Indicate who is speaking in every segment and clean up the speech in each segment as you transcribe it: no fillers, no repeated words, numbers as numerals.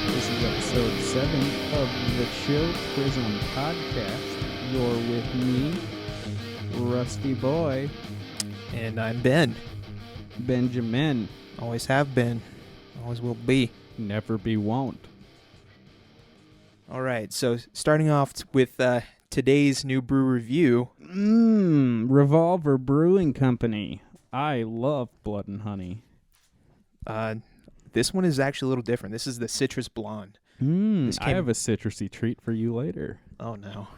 Speaker 1: This is episode 7 of the Chill Prism podcast. You're with me, Rusty Boy.
Speaker 2: And I'm Ben.
Speaker 1: Benjamin.
Speaker 2: Always have been. Always will be.
Speaker 1: Never be won't.
Speaker 2: All right, so starting off with today's new brew review.
Speaker 1: Revolver Brewing Company. I love Blood and Honey.
Speaker 2: This one is actually a little different. This is the Citrus Blonde.
Speaker 1: I have a citrusy treat for you later.
Speaker 2: Oh, no.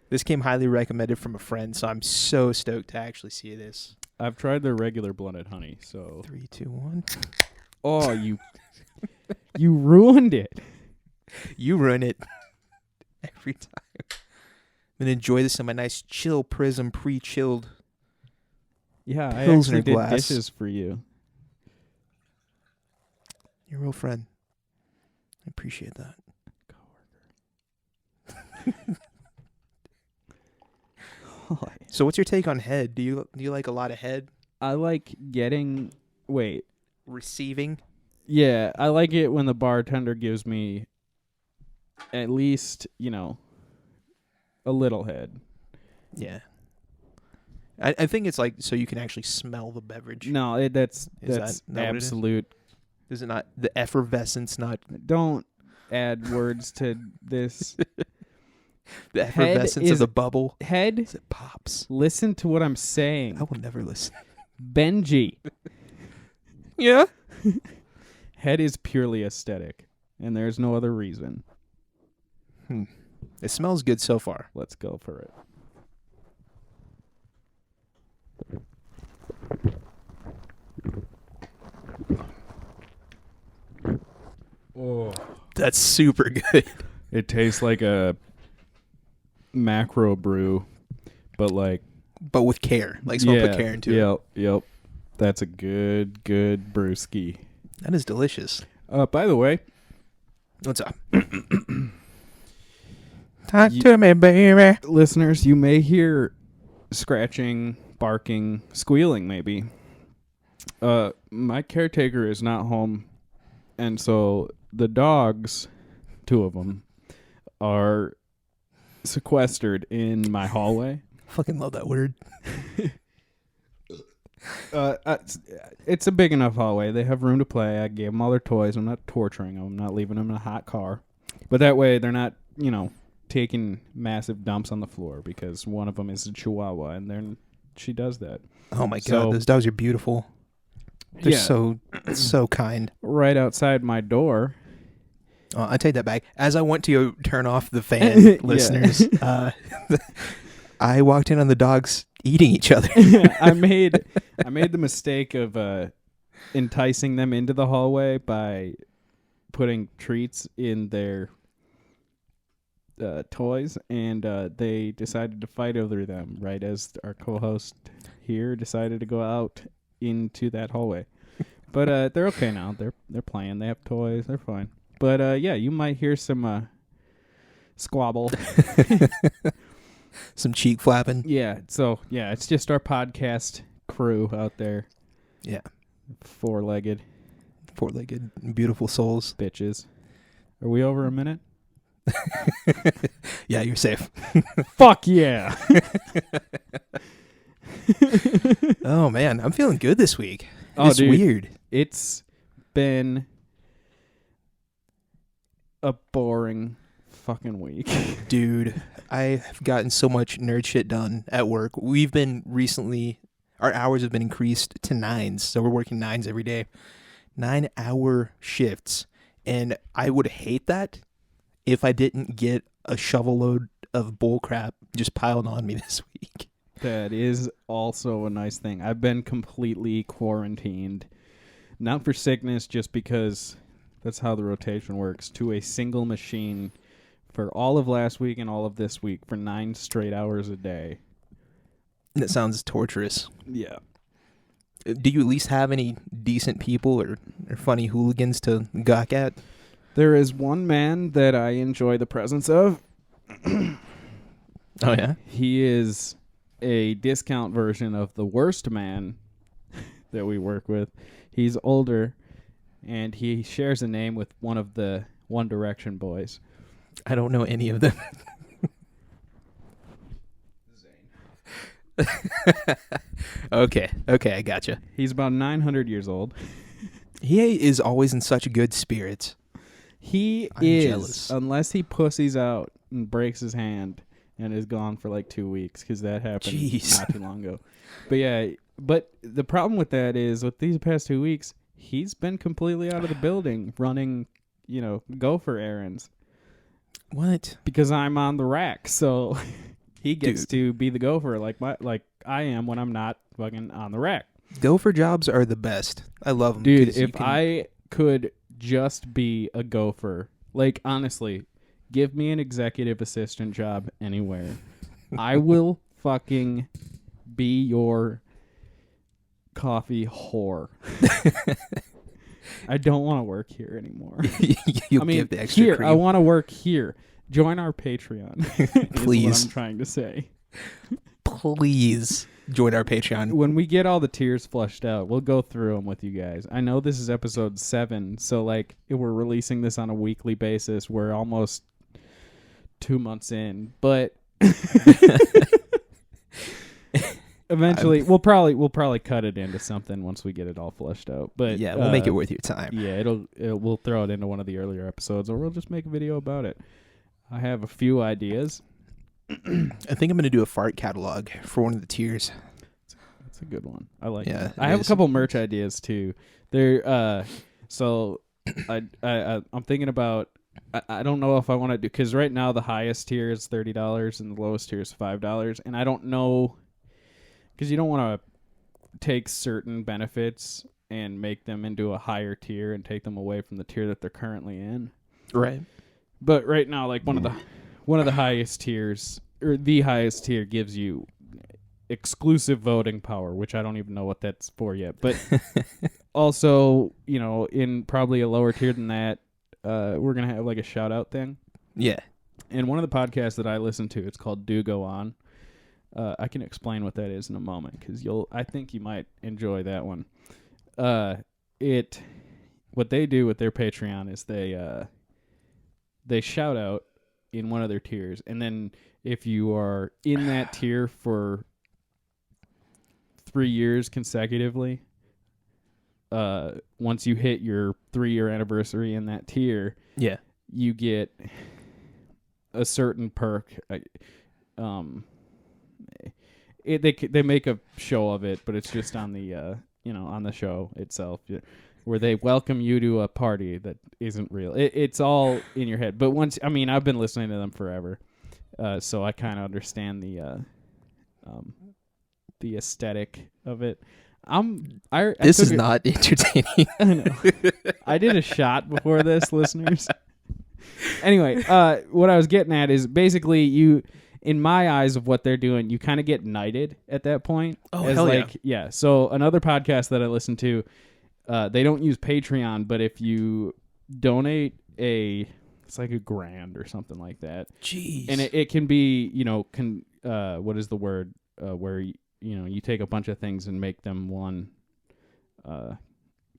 Speaker 2: This came highly recommended from a friend, so I'm so stoked to actually see this.
Speaker 1: I've tried their regular blended honey, so...
Speaker 2: 3, 2, 1.
Speaker 1: Oh, you ruined it.
Speaker 2: You ruin it every time. I'm going to enjoy this in my nice chill prism pre-chilled
Speaker 1: Yeah, I
Speaker 2: Pilsner
Speaker 1: actually did
Speaker 2: glass.
Speaker 1: dishes for you.
Speaker 2: You're a real friend. I appreciate that. So what's your take on head? Do you like a lot of head?
Speaker 1: I like getting... Wait.
Speaker 2: Receiving?
Speaker 1: Yeah, I like it when the bartender gives me at least, a little head.
Speaker 2: Yeah. I think it's like so you can actually smell the beverage.
Speaker 1: No, that's
Speaker 2: that
Speaker 1: absolute.
Speaker 2: Is it not the effervescence? Not
Speaker 1: Don't add words to this.
Speaker 2: the effervescence of the bubble.
Speaker 1: Head.
Speaker 2: It pops.
Speaker 1: Listen to what I'm saying.
Speaker 2: I will never listen.
Speaker 1: Benji.
Speaker 2: Yeah.
Speaker 1: Head is purely aesthetic, and there's no other reason.
Speaker 2: It smells good so far.
Speaker 1: Let's go for it. Oh,
Speaker 2: That's super good.
Speaker 1: it tastes like a macro brew, but like
Speaker 2: But with care. Like someone put care into it.
Speaker 1: Yep. That's a good brewski.
Speaker 2: That is delicious.
Speaker 1: By the way,
Speaker 2: What's up? Talk to me, baby.
Speaker 1: listeners, you may hear scratching, barking, squealing maybe. My caretaker is not home, and so the dogs, 2 of them, are sequestered in my hallway.
Speaker 2: Fucking love that word.
Speaker 1: It's a big enough hallway. They have room to play. I gave them all their toys. I'm not torturing them. I'm not leaving them in a hot car. But that way they're not, taking massive dumps on the floor because one of them is a Chihuahua, and then she does that.
Speaker 2: Oh my
Speaker 1: So-
Speaker 2: god, those dogs are beautiful. They're
Speaker 1: Yeah.
Speaker 2: so kind.
Speaker 1: Right outside my door.
Speaker 2: I take that back. As I went to turn off the fan, listeners, I walked in on the dogs eating each other.
Speaker 1: I made the mistake of enticing them into the hallway by putting treats in their toys, and they decided to fight over them right as our co-host here decided to go out into that hallway. But they're okay now. They're playing. They have toys. They're fine. But yeah, you might hear some squabble.
Speaker 2: Some cheek flapping.
Speaker 1: Yeah. So yeah, it's just our podcast crew out there.
Speaker 2: Yeah.
Speaker 1: Four-legged
Speaker 2: beautiful souls.
Speaker 1: bitches. Are we over a minute?
Speaker 2: Yeah, you're safe.
Speaker 1: Fuck yeah.
Speaker 2: Oh man, I'm feeling good this week.
Speaker 1: Oh,
Speaker 2: It's
Speaker 1: dude.
Speaker 2: weird.
Speaker 1: It's been a boring fucking week.
Speaker 2: Dude, I have gotten so much nerd shit done at work. We've been recently, our hours have been increased to 9s, so we're working 9s every day. 9-hour shifts. And I would hate that if I didn't get a shovel load of bull crap just piled on me this week.
Speaker 1: That is also a nice thing. I've been completely quarantined. Not for sickness, just because that's how the rotation works. To a single machine for all of last week and all of this week for 9 straight hours a day.
Speaker 2: That sounds torturous.
Speaker 1: Yeah.
Speaker 2: Do you at least have any decent people or funny hooligans to gawk at?
Speaker 1: There is one man that I enjoy the presence of.
Speaker 2: Oh, yeah?
Speaker 1: He is a discount version of the worst man that we work with. He's older, and he shares a name with one of the One Direction boys.
Speaker 2: I don't know any of them. Okay, I gotcha.
Speaker 1: He's about 900 years old.
Speaker 2: He is always in such good spirits.
Speaker 1: He
Speaker 2: I'm
Speaker 1: is,
Speaker 2: jealous.
Speaker 1: unless he pussies out and breaks his hand and is gone for like 2 weeks, because that happened not too long ago. But yeah, but the problem with that is with these past 2 weeks, he's been completely out of the building running, gopher errands.
Speaker 2: What?
Speaker 1: Because I'm on the rack, so he gets to be the gopher like I am when I'm not fucking on the rack.
Speaker 2: Gopher jobs are the best. I love them.
Speaker 1: Dude, if I could just be a gopher, like honestly, give me an executive assistant job anywhere. I will fucking be your coffee whore. I don't want to work here anymore.
Speaker 2: You'll give the extra
Speaker 1: here,
Speaker 2: cream.
Speaker 1: I want to work here. Join our Patreon.
Speaker 2: Please.
Speaker 1: Is what I'm trying to say.
Speaker 2: Please join our Patreon.
Speaker 1: When we get all the tiers flushed out, we'll go through them with you guys. I know this is episode 7, so like if we're releasing this on a weekly basis, we're almost 2 months in, but eventually we'll probably cut it into something once we get it all flushed out. But
Speaker 2: yeah, we'll make it worth your time.
Speaker 1: Yeah, we'll throw it into one of the earlier episodes, or we'll just make a video about it. I have a few ideas.
Speaker 2: I think I'm going to do a fart catalog for one of the tiers.
Speaker 1: That's a good one. I like it.
Speaker 2: Yeah,
Speaker 1: I have a couple merch ideas too. So I'm thinking about, I don't know if I want to do, because right now the highest tier is $30 and the lowest tier is $5. And I don't know, because you don't want to take certain benefits and make them into a higher tier and take them away from the tier that they're currently in.
Speaker 2: Right.
Speaker 1: But right now, like one of the highest tiers, or the highest tier, gives you exclusive voting power, which I don't even know what that's for yet. But also, in probably a lower tier than that, we're gonna have like a shout out thing.
Speaker 2: Yeah. And
Speaker 1: one of the podcasts that I listen to, it's called Do Go On. I can explain what that is in a moment, because I think you might enjoy that one. What they do with their Patreon is they shout out in one of their tiers, and then if you are in that tier for 3 years consecutively, once you hit your 3-year anniversary in that tier,
Speaker 2: yeah,
Speaker 1: you get a certain perk. They make a show of it, but it's just on the on the show itself, where they welcome you to a party that isn't real. It's all in your head. But I've been listening to them forever, so I kind of understand the aesthetic of it.
Speaker 2: This is not entertaining.
Speaker 1: I know. I did a shot before this, listeners. Anyway, what I was getting at is basically you, in my eyes of what they're doing, you kind of get knighted at that point.
Speaker 2: Oh, hell yeah.
Speaker 1: Yeah. So another podcast that I listen to, they don't use Patreon, but if you donate it's like $1,000 or something like that.
Speaker 2: Jeez.
Speaker 1: And it can be, what is the word, where you take a bunch of things and make them one,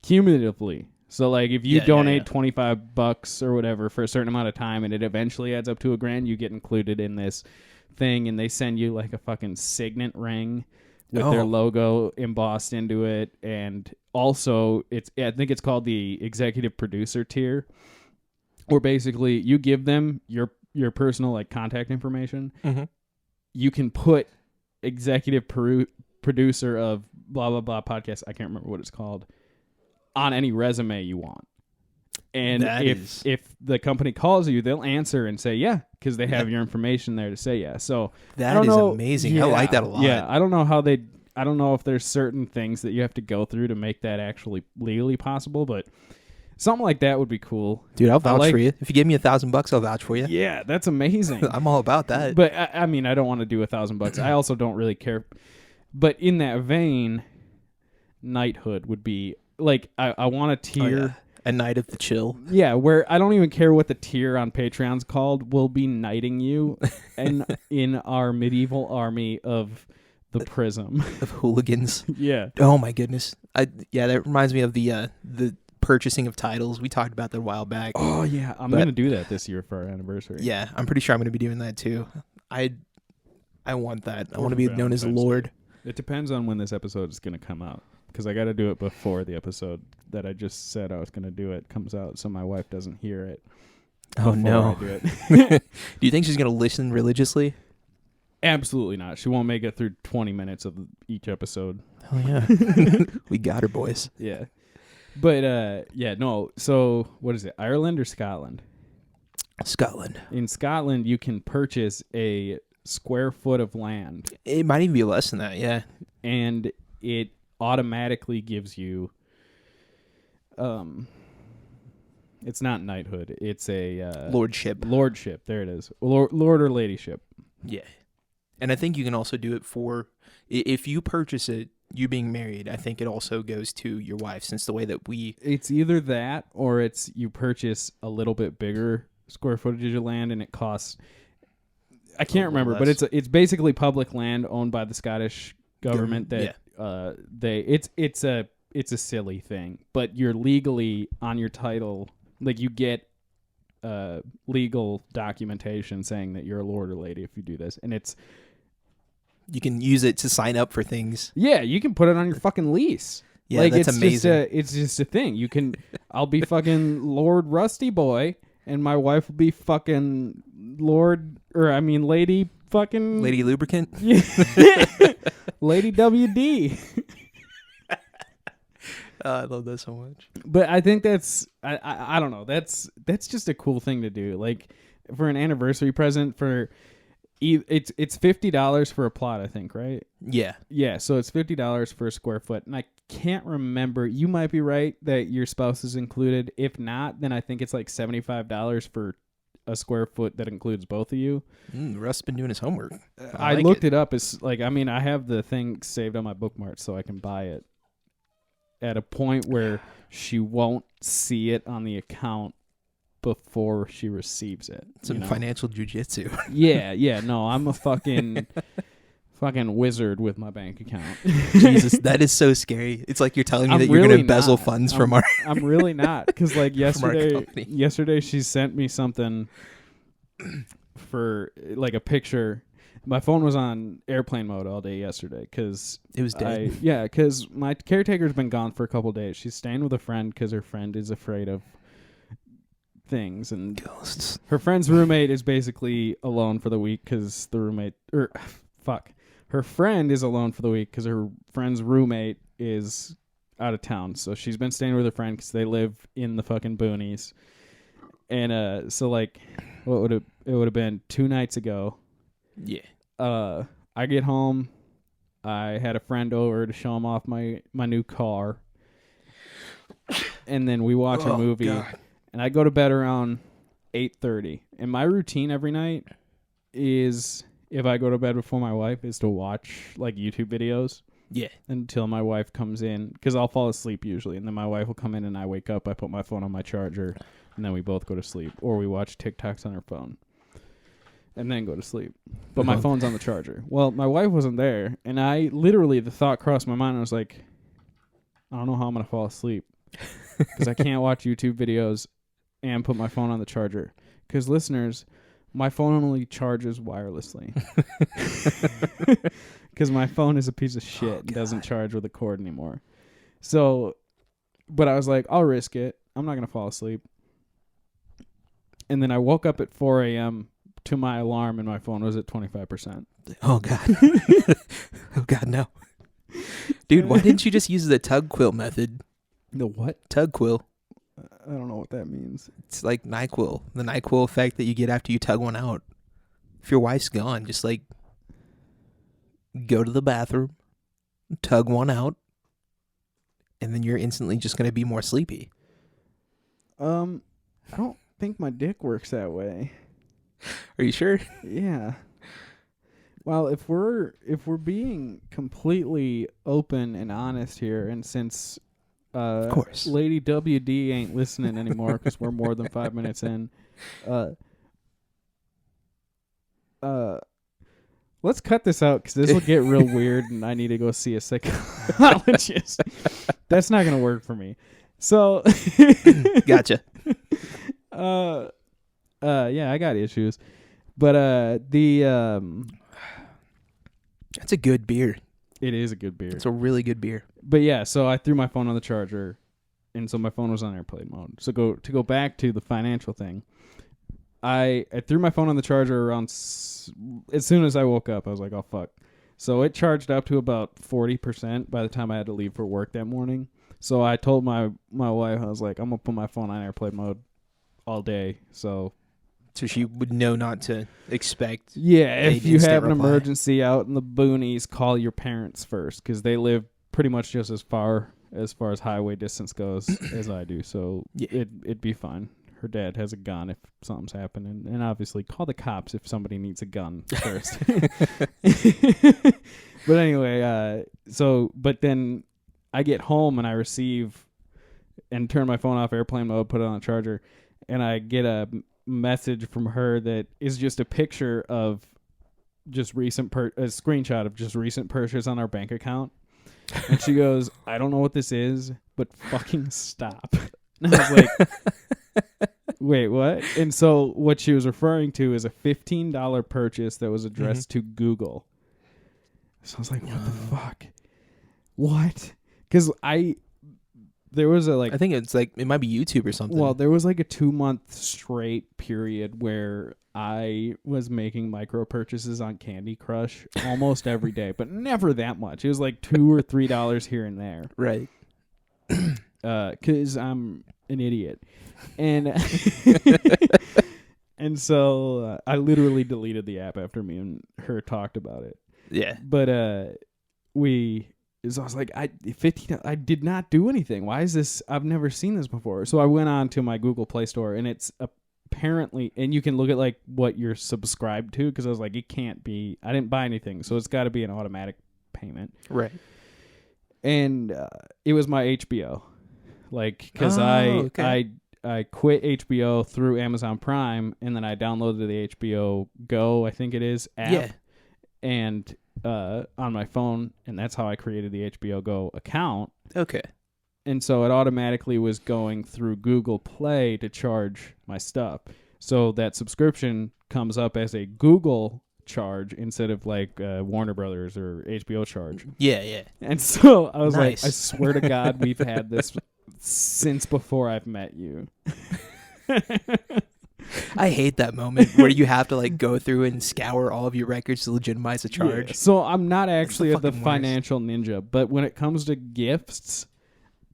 Speaker 1: cumulatively. So like if you donate $25 or whatever for a certain amount of time, and it eventually adds up to $1,000, you get included in this thing, and they send you like a fucking signet ring with their logo embossed into it. And also I think it's called the executive producer tier, where basically you give them your personal like contact information.
Speaker 2: Mm-hmm.
Speaker 1: You can put executive producer of blah blah blah podcast, I can't remember what it's called, on any resume you want. And if the company calls you, they'll answer and say yeah, because they have your information there to say yeah. So
Speaker 2: that is amazing. Yeah, I like that a lot.
Speaker 1: Yeah, I don't know if there's certain things that you have to go through to make that actually legally possible, but something like that would be cool.
Speaker 2: Dude, I'll vouch for you. If you give me $1,000, I'll vouch for you.
Speaker 1: Yeah, that's amazing.
Speaker 2: I'm all about that.
Speaker 1: But I don't want to do $1,000. I also don't really care. But in that vein, knighthood would be like, I want a tier.
Speaker 2: Oh, yeah. A night of the chill.
Speaker 1: Yeah, where I don't even care what the tier on Patreon's called. We'll be knighting you in our medieval army of the prism.
Speaker 2: Of hooligans.
Speaker 1: Yeah.
Speaker 2: Oh my goodness. That reminds me of the purchasing of titles. We talked about that a while back.
Speaker 1: Oh yeah, I'm
Speaker 2: But-
Speaker 1: gonna do that this year for our anniversary.
Speaker 2: Yeah, I'm pretty sure I'm going to be doing that too. I want that. I
Speaker 1: Or
Speaker 2: want to
Speaker 1: for
Speaker 2: be known as a
Speaker 1: Valentine's Day.
Speaker 2: lord.
Speaker 1: It depends on when this episode is gonna come out, because I got to do it before the episode that I just said I was gonna do it comes out, so my wife doesn't hear it.
Speaker 2: Oh
Speaker 1: before
Speaker 2: no.
Speaker 1: I do it.
Speaker 2: Do you think she's going to listen religiously?
Speaker 1: Absolutely not. She won't make it through 20 minutes of each episode.
Speaker 2: Oh yeah. We got her, boys.
Speaker 1: Yeah. But yeah, no. So what is it? Ireland or Scotland?
Speaker 2: Scotland.
Speaker 1: In Scotland, you can purchase a square foot of land,
Speaker 2: It might even be less than that, yeah.
Speaker 1: and it automatically gives you it's not knighthood, it's a lordship. There it is. Lord or ladyship.
Speaker 2: Yeah. And I think you can also do it for, if you purchase it, you being married, I think it also goes to your wife, since the way that we...
Speaker 1: It's either that or it's you purchase a little bit bigger square footage of land, and it costs, I can't remember, but it's basically public land owned by the Scottish government that it's a silly thing, but you're legally on your title, like you get legal documentation saying that you're a lord or lady if you do this, and it's
Speaker 2: You can use it to sign up for things.
Speaker 1: yeah, you can put it on your fucking lease.
Speaker 2: Yeah,
Speaker 1: like,
Speaker 2: that's
Speaker 1: it's
Speaker 2: amazing.
Speaker 1: It's just a thing. You can. I'll be fucking Lord Rusty Boy, and my wife will be fucking Lady fucking
Speaker 2: Lady Lubricant?
Speaker 1: Lady WD.
Speaker 2: I love that so much.
Speaker 1: But I think that's I don't know. That's just a cool thing to do. Like for an anniversary present for. It's $50 for a plot, I think, right?
Speaker 2: Yeah.
Speaker 1: Yeah, so it's $50 for a square foot. And I can't remember. You might be right that your spouse is included. If not, then I think it's like $75 for a square foot that includes both of you.
Speaker 2: Russ been doing his homework.
Speaker 1: I looked it up. It's like, I mean, I have the thing saved on my bookmark so I can buy it at a point where she won't see it on the account before she receives it.
Speaker 2: Some financial jujitsu.
Speaker 1: Yeah, no, I'm a fucking wizard with my bank account.
Speaker 2: Jesus, that is so scary. It's like you're telling me that you're
Speaker 1: really
Speaker 2: going to embezzle
Speaker 1: not.
Speaker 2: funds from our...
Speaker 1: I'm really not, because like
Speaker 2: company.
Speaker 1: yesterday she sent me something for like a picture. My phone was on airplane mode all day yesterday because
Speaker 2: it was dead.
Speaker 1: Because my caretaker's been gone for a couple days. She's staying with a friend because her friend is afraid of things, and
Speaker 2: ghosts.
Speaker 1: Her friend's roommate is basically alone for the week because her friend is alone for the week because her friend's roommate is out of town. So she's been staying with her friend because they live in the fucking boonies. And so like, it would have been 2 nights ago.
Speaker 2: Yeah.
Speaker 1: I get home. I had a friend over to show him off my new car, and then we watch a movie. God. And I go to bed around 8:30. And my routine every night is, if I go to bed before my wife, is to watch like YouTube videos.
Speaker 2: Yeah.
Speaker 1: Until my wife comes in, because I'll fall asleep usually, and then my wife will come in and I wake up. I put my phone on my charger, and then we both go to sleep, or we watch TikToks on our phone, and then go to sleep. But my phone's on the charger. Well, my wife wasn't there, and I literally, the thought crossed my mind. I was like, I don't know how I'm gonna fall asleep because I can't watch YouTube videos and put my phone on the charger. Because listeners, my phone only charges wirelessly. Because my phone is a piece of shit and doesn't charge with a cord anymore. So, but I was like, I'll risk it. I'm not going to fall asleep. And then I woke up at 4 a.m. to my alarm, and my phone was at 25%.
Speaker 2: Oh, God. Oh, God, no. Dude, why didn't you just use the tug quill method?
Speaker 1: The what?
Speaker 2: Tug quill.
Speaker 1: I don't know what that means.
Speaker 2: It's like NyQuil. The NyQuil effect that you get after you tug one out. If your wife's gone, just like go to the bathroom, tug one out, and then you're instantly just going to be more sleepy.
Speaker 1: I don't think my dick works that way.
Speaker 2: Are you sure?
Speaker 1: Yeah. Well, if we're being completely open and honest here, and since
Speaker 2: of course
Speaker 1: Lady WD ain't listening anymore because we're more than 5 minutes in, let's cut this out because this will get real weird, and I need to go see a psychologist. That's not gonna work for me. So,
Speaker 2: Gotcha.
Speaker 1: yeah, I got issues, but
Speaker 2: That's a good beer.
Speaker 1: it is a good beer.
Speaker 2: It's a really good beer.
Speaker 1: But yeah, so I threw my phone on the charger, and so my phone was on airplane mode. So to go back to the financial thing, I threw my phone on the charger around as soon as I woke up. I was like, oh fuck. So it charged up to about 40% by the time I had to leave for work that morning. So I told my wife, I was like, I'm gonna put my phone on airplane mode all day. So
Speaker 2: she would know not to expect.
Speaker 1: yeah, if you have an
Speaker 2: reply.
Speaker 1: emergency out in the boonies, call your parents first, because they live pretty much just as far as highway distance goes as I do. So
Speaker 2: Yeah.
Speaker 1: it'd be fine. Her dad has a gun if something's happening, and obviously call the cops if somebody needs a gun first. But anyway, but then I get home and I receive and turn my phone off airplane mode, put it on a charger, and I get a message from her that is just a picture of just a screenshot of just recent purchase on our bank account. And she goes, I don't know what this is, but fucking stop. And I was like, wait, what? And so what she was referring to is a $15 purchase that was addressed to Google. So I was like, what the fuck? What? Because there was
Speaker 2: I think it's like, it might be YouTube or something.
Speaker 1: Well, there was like a 2-month straight period where I was making micro purchases on Candy Crush almost every day, but never that much. It was like $2 or $3 here and there.
Speaker 2: Right.
Speaker 1: Because I'm an idiot. And and so I literally deleted the app after me and her talked about it.
Speaker 2: Yeah.
Speaker 1: But I was like, I did not do anything. Why is this? I've never seen this before. So I went on to my Google Play Store, and it's apparently, and you can look at like what you're subscribed to, because I was like, it can't be. I didn't buy anything, so it's got to be an automatic payment.
Speaker 2: Right.
Speaker 1: And it was my HBO, like, because
Speaker 2: okay.
Speaker 1: I quit HBO through Amazon Prime, and then I downloaded the HBO Go, I think it is, app.
Speaker 2: Yeah.
Speaker 1: And on my phone, and that's how I created the HBO Go account.
Speaker 2: Okay.
Speaker 1: And so it automatically was going through Google Play to charge my stuff. So that subscription comes up as a Google charge instead of like Warner Brothers or HBO charge.
Speaker 2: Yeah, yeah.
Speaker 1: And so I was
Speaker 2: Nice.
Speaker 1: like, I swear to God, we've had this since before I've met you.
Speaker 2: I hate that moment where you have to like go through and scour all of your records to legitimize a charge.
Speaker 1: Yeah. So I'm not actually the
Speaker 2: fucking
Speaker 1: financial ninja, but when it comes to gifts,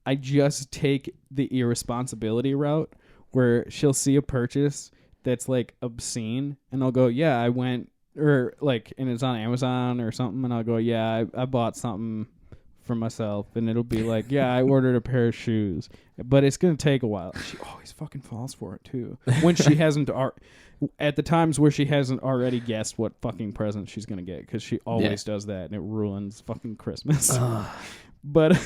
Speaker 1: I just take the irresponsibility route where she'll see a purchase that's like obscene, and I'll go, yeah, I went, or like, and it's on Amazon or something, and I'll go, yeah, I bought something for myself, and it'll be like, yeah, I ordered a pair of shoes, but it's gonna take a while. She always fucking falls for it too when she hasn't at the times where she hasn't already guessed what fucking present she's gonna get, because she always does that, and it ruins fucking Christmas. But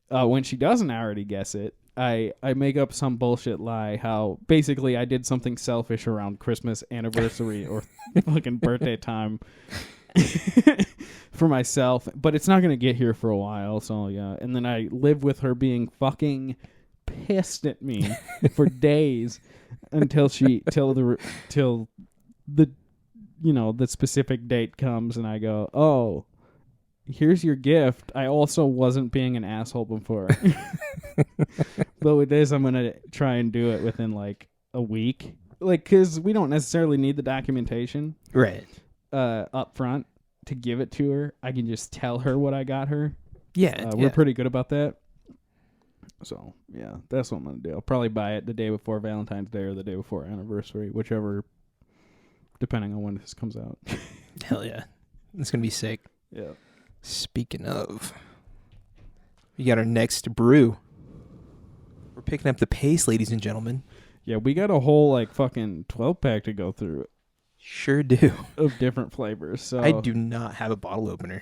Speaker 1: when she doesn't already guess it, I make up some bullshit lie how basically I did something selfish around Christmas anniversary or fucking birthday time for myself, but it's not going to get here for a while. So yeah, and then I live with her being fucking pissed at me for days until the the specific date comes, and I go, oh, here's your gift. I also wasn't being an asshole before. But with this, I'm going to try and do it within like a week. Like, because we don't necessarily need the documentation
Speaker 2: Right.
Speaker 1: Up front to give it to her. I can just tell her what I got her.
Speaker 2: Yeah.
Speaker 1: We're pretty good about that. So, yeah, that's what I'm going to do. I'll probably buy it the day before Valentine's Day or the day before anniversary, whichever, depending on when this comes out.
Speaker 2: Hell yeah. It's going to be sick.
Speaker 1: Yeah.
Speaker 2: Speaking of, we got our next brew. We're picking up the pace, ladies and gentlemen.
Speaker 1: Yeah, we got a whole like fucking 12-pack to go through
Speaker 2: Sure do.
Speaker 1: of different flavors. So
Speaker 2: I do not have a bottle opener.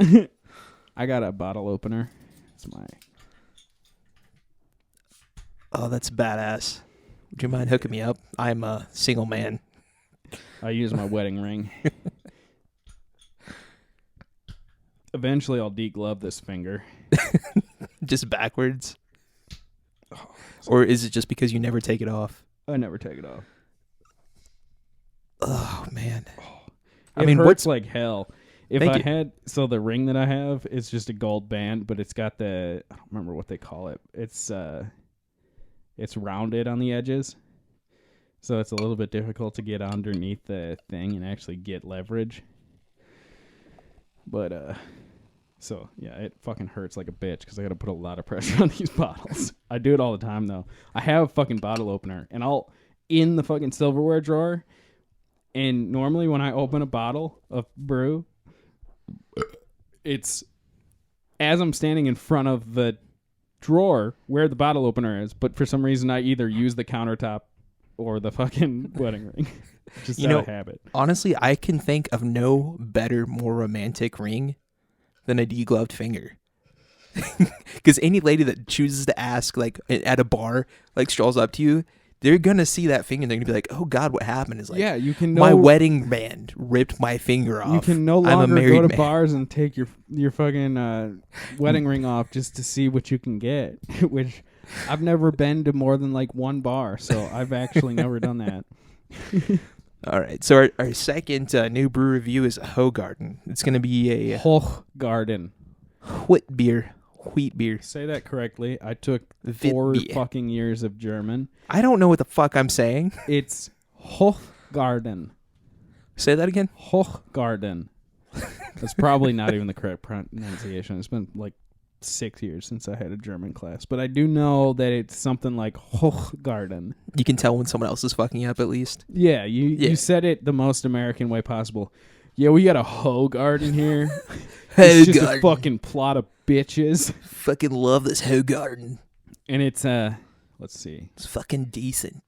Speaker 1: I got a bottle opener. It's my...
Speaker 2: Oh, that's badass. Would you mind hooking me up? I'm a single man.
Speaker 1: I use my wedding ring. Eventually, I'll deglove this finger.
Speaker 2: Just backwards. Or is it just because you never take it off?
Speaker 1: I never take it off.
Speaker 2: Oh, man.
Speaker 1: I mean, hurts like hell. If
Speaker 2: Thank
Speaker 1: I
Speaker 2: you.
Speaker 1: had, so the ring that I have is just a gold band, but it's got I don't remember what they call it. It's rounded on the edges. So it's a little bit difficult to get underneath the thing and actually get leverage. But, so, yeah, it fucking hurts like a bitch because I got to put a lot of pressure on these bottles. I do it all the time, though. I have a fucking bottle opener, and I'll in the fucking silverware drawer, and normally when I open a bottle of brew, it's as I'm standing in front of the drawer where the bottle opener is, but for some reason I either use the countertop or the fucking wedding ring. Just out of habit.
Speaker 2: Honestly, I can think of no better, more romantic ring than a degloved finger. Because any lady that chooses to ask, like, at a bar, like, strolls up to you, they're going to see that finger and they're going to be like, oh, God, what happened? Is like,
Speaker 1: yeah, you can
Speaker 2: my wedding band ripped my finger off.
Speaker 1: You can no
Speaker 2: I'm a
Speaker 1: longer
Speaker 2: married
Speaker 1: go to
Speaker 2: man.
Speaker 1: bars and take your fucking wedding ring off just to see what you can get, which I've never been to more than like one bar, so I've actually never done that.
Speaker 2: All right, so our second new brew review is Hoegaarden. It's going to be a
Speaker 1: Hochgarten.
Speaker 2: wheat beer.
Speaker 1: Say that correctly. I took
Speaker 2: Wheat
Speaker 1: 4
Speaker 2: beer.
Speaker 1: fucking years of German.
Speaker 2: I don't know what the fuck I'm saying.
Speaker 1: It's Hochgarten.
Speaker 2: Say that again.
Speaker 1: Hochgarten. That's probably not even the correct pronunciation. It's been like 6 years since I had a German class, but I do know that it's something like Hochgarten.
Speaker 2: You can tell when someone else is fucking up, at least.
Speaker 1: Yeah, you said it the most American way possible. Yeah, we got a Hoegaarden here. It's just a fucking plot of bitches.
Speaker 2: Fucking love this Hoegaarden.
Speaker 1: And it's let's see.
Speaker 2: It's fucking decent.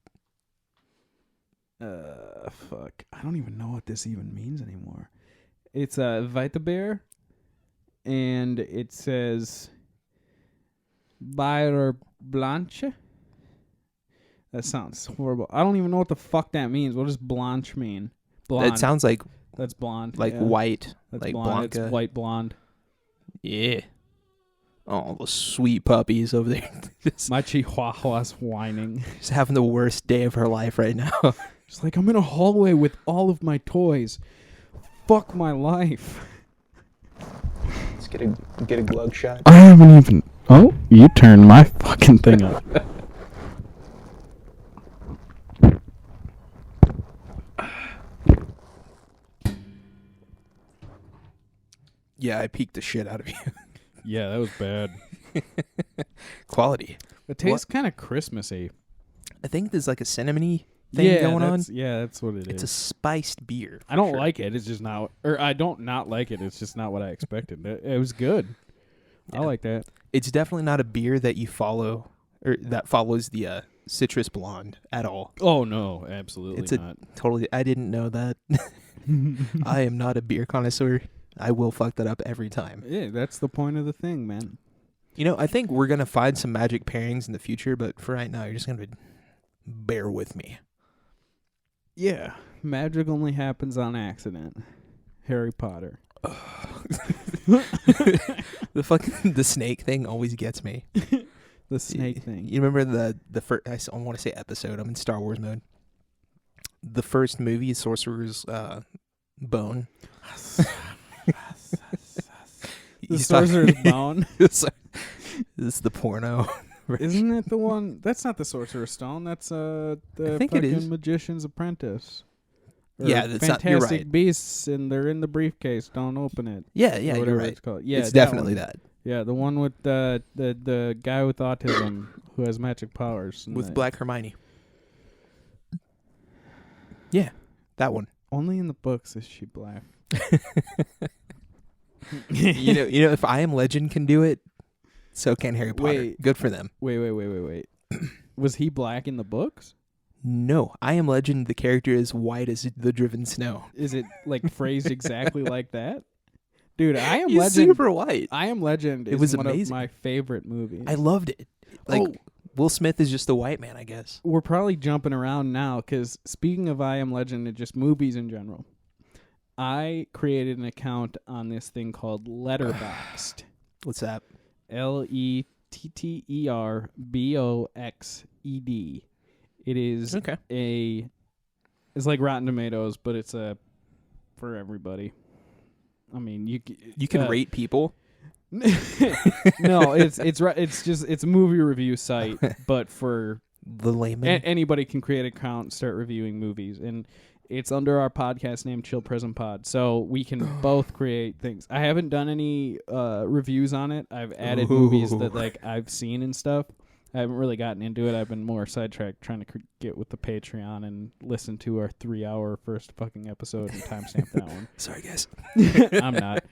Speaker 1: Fuck. I don't even know what this even means anymore. It's a Weitebeer, and it says Bayer Blanche. That sounds horrible. I don't even know what the fuck that means. What does Blanche mean? Blonde.
Speaker 2: That sounds like
Speaker 1: That's blonde.
Speaker 2: like
Speaker 1: yeah.
Speaker 2: white,
Speaker 1: That's
Speaker 2: like
Speaker 1: blonde.
Speaker 2: Blanca.
Speaker 1: It's white blonde.
Speaker 2: Yeah. Oh, those sweet puppies over there.
Speaker 1: My chihuahua's whining.
Speaker 2: Just having the worst day of her life right now.
Speaker 1: She's like, I'm in a hallway with all of my toys. Fuck my life.
Speaker 2: Let's get a glug shot.
Speaker 1: I haven't even... Oh, you turned my fucking thing up.
Speaker 2: Yeah, I peeked the shit out of you.
Speaker 1: Yeah, that was bad.
Speaker 2: Quality.
Speaker 1: It tastes kind of Christmassy.
Speaker 2: I think there's like a cinnamony thing going on.
Speaker 1: Yeah, that's what
Speaker 2: It's a
Speaker 1: is.
Speaker 2: spiced beer.
Speaker 1: I don't like it. It's just not... Or I don't not like it. It's just not what I expected. It was good.
Speaker 2: Yeah.
Speaker 1: I like that.
Speaker 2: It's definitely not a beer that you follow, or that follows the citrus blonde at all.
Speaker 1: Oh, no. Absolutely
Speaker 2: It's
Speaker 1: not.
Speaker 2: Totally, I didn't know that. I am not a beer connoisseur. I will fuck that up every time.
Speaker 1: Yeah, that's the point of the thing, man.
Speaker 2: You know, I think we're going to find some magic pairings in the future, but for right now, you're just going to bear with me.
Speaker 1: Yeah. Magic only happens on accident. Harry Potter.
Speaker 2: The snake thing always gets me.
Speaker 1: The snake thing.
Speaker 2: You remember the first, I want to say episode, I'm in Star Wars mode. The first movie, Sorcerer's Bone.
Speaker 1: The Sorcerer's Bone.
Speaker 2: This is the porno.
Speaker 1: Isn't it the one? That's not the Sorcerer's Stone. That's the
Speaker 2: I think it
Speaker 1: fucking
Speaker 2: is.
Speaker 1: Magician's Apprentice. Or
Speaker 2: Yeah, that's
Speaker 1: Fantastic
Speaker 2: not. You're right.
Speaker 1: Beasts, and they're in the briefcase. Don't open it.
Speaker 2: Yeah,
Speaker 1: Or
Speaker 2: you're
Speaker 1: whatever
Speaker 2: right.
Speaker 1: it's called. Yeah,
Speaker 2: It's
Speaker 1: that
Speaker 2: definitely
Speaker 1: one.
Speaker 2: that.
Speaker 1: Yeah, the one with the guy with autism who has magic powers. and
Speaker 2: With
Speaker 1: the-
Speaker 2: Black Hermione. Yeah, that one.
Speaker 1: Only in the books is she black.
Speaker 2: you know, if I Am Legend can do it, so can Harry Potter.
Speaker 1: Wait.
Speaker 2: Good for them.
Speaker 1: Wait. Was he black in the books?
Speaker 2: No, I Am Legend, the character is white as the driven snow.
Speaker 1: Is it like phrased exactly like that? Dude, I Am
Speaker 2: He's
Speaker 1: Legend.
Speaker 2: super white.
Speaker 1: I Am Legend
Speaker 2: It
Speaker 1: is
Speaker 2: was
Speaker 1: one
Speaker 2: amazing.
Speaker 1: of my favorite movies.
Speaker 2: I loved it. Like,
Speaker 1: Oh.
Speaker 2: Will Smith is just a white man, I guess.
Speaker 1: We're probably jumping around now because speaking of I Am Legend and just movies in general, I created an account on this thing called Letterboxd.
Speaker 2: What's that?
Speaker 1: Letterboxd. TTERBOXED. It is
Speaker 2: Okay.
Speaker 1: It's like Rotten Tomatoes, but it's for everybody. I mean, you
Speaker 2: can rate people.
Speaker 1: No, it's a movie review site, but for
Speaker 2: the layman.
Speaker 1: Anybody can create an account and start reviewing movies, and it's under our podcast name, Chill Prison Pod, so we can both create things. I haven't done any reviews on it. I've added movies that like I've seen and stuff. I haven't really gotten into it. I've been more sidetracked trying to get with the Patreon and listen to our 3-hour first fucking episode and timestamp that one.
Speaker 2: Sorry, guys.
Speaker 1: I'm not.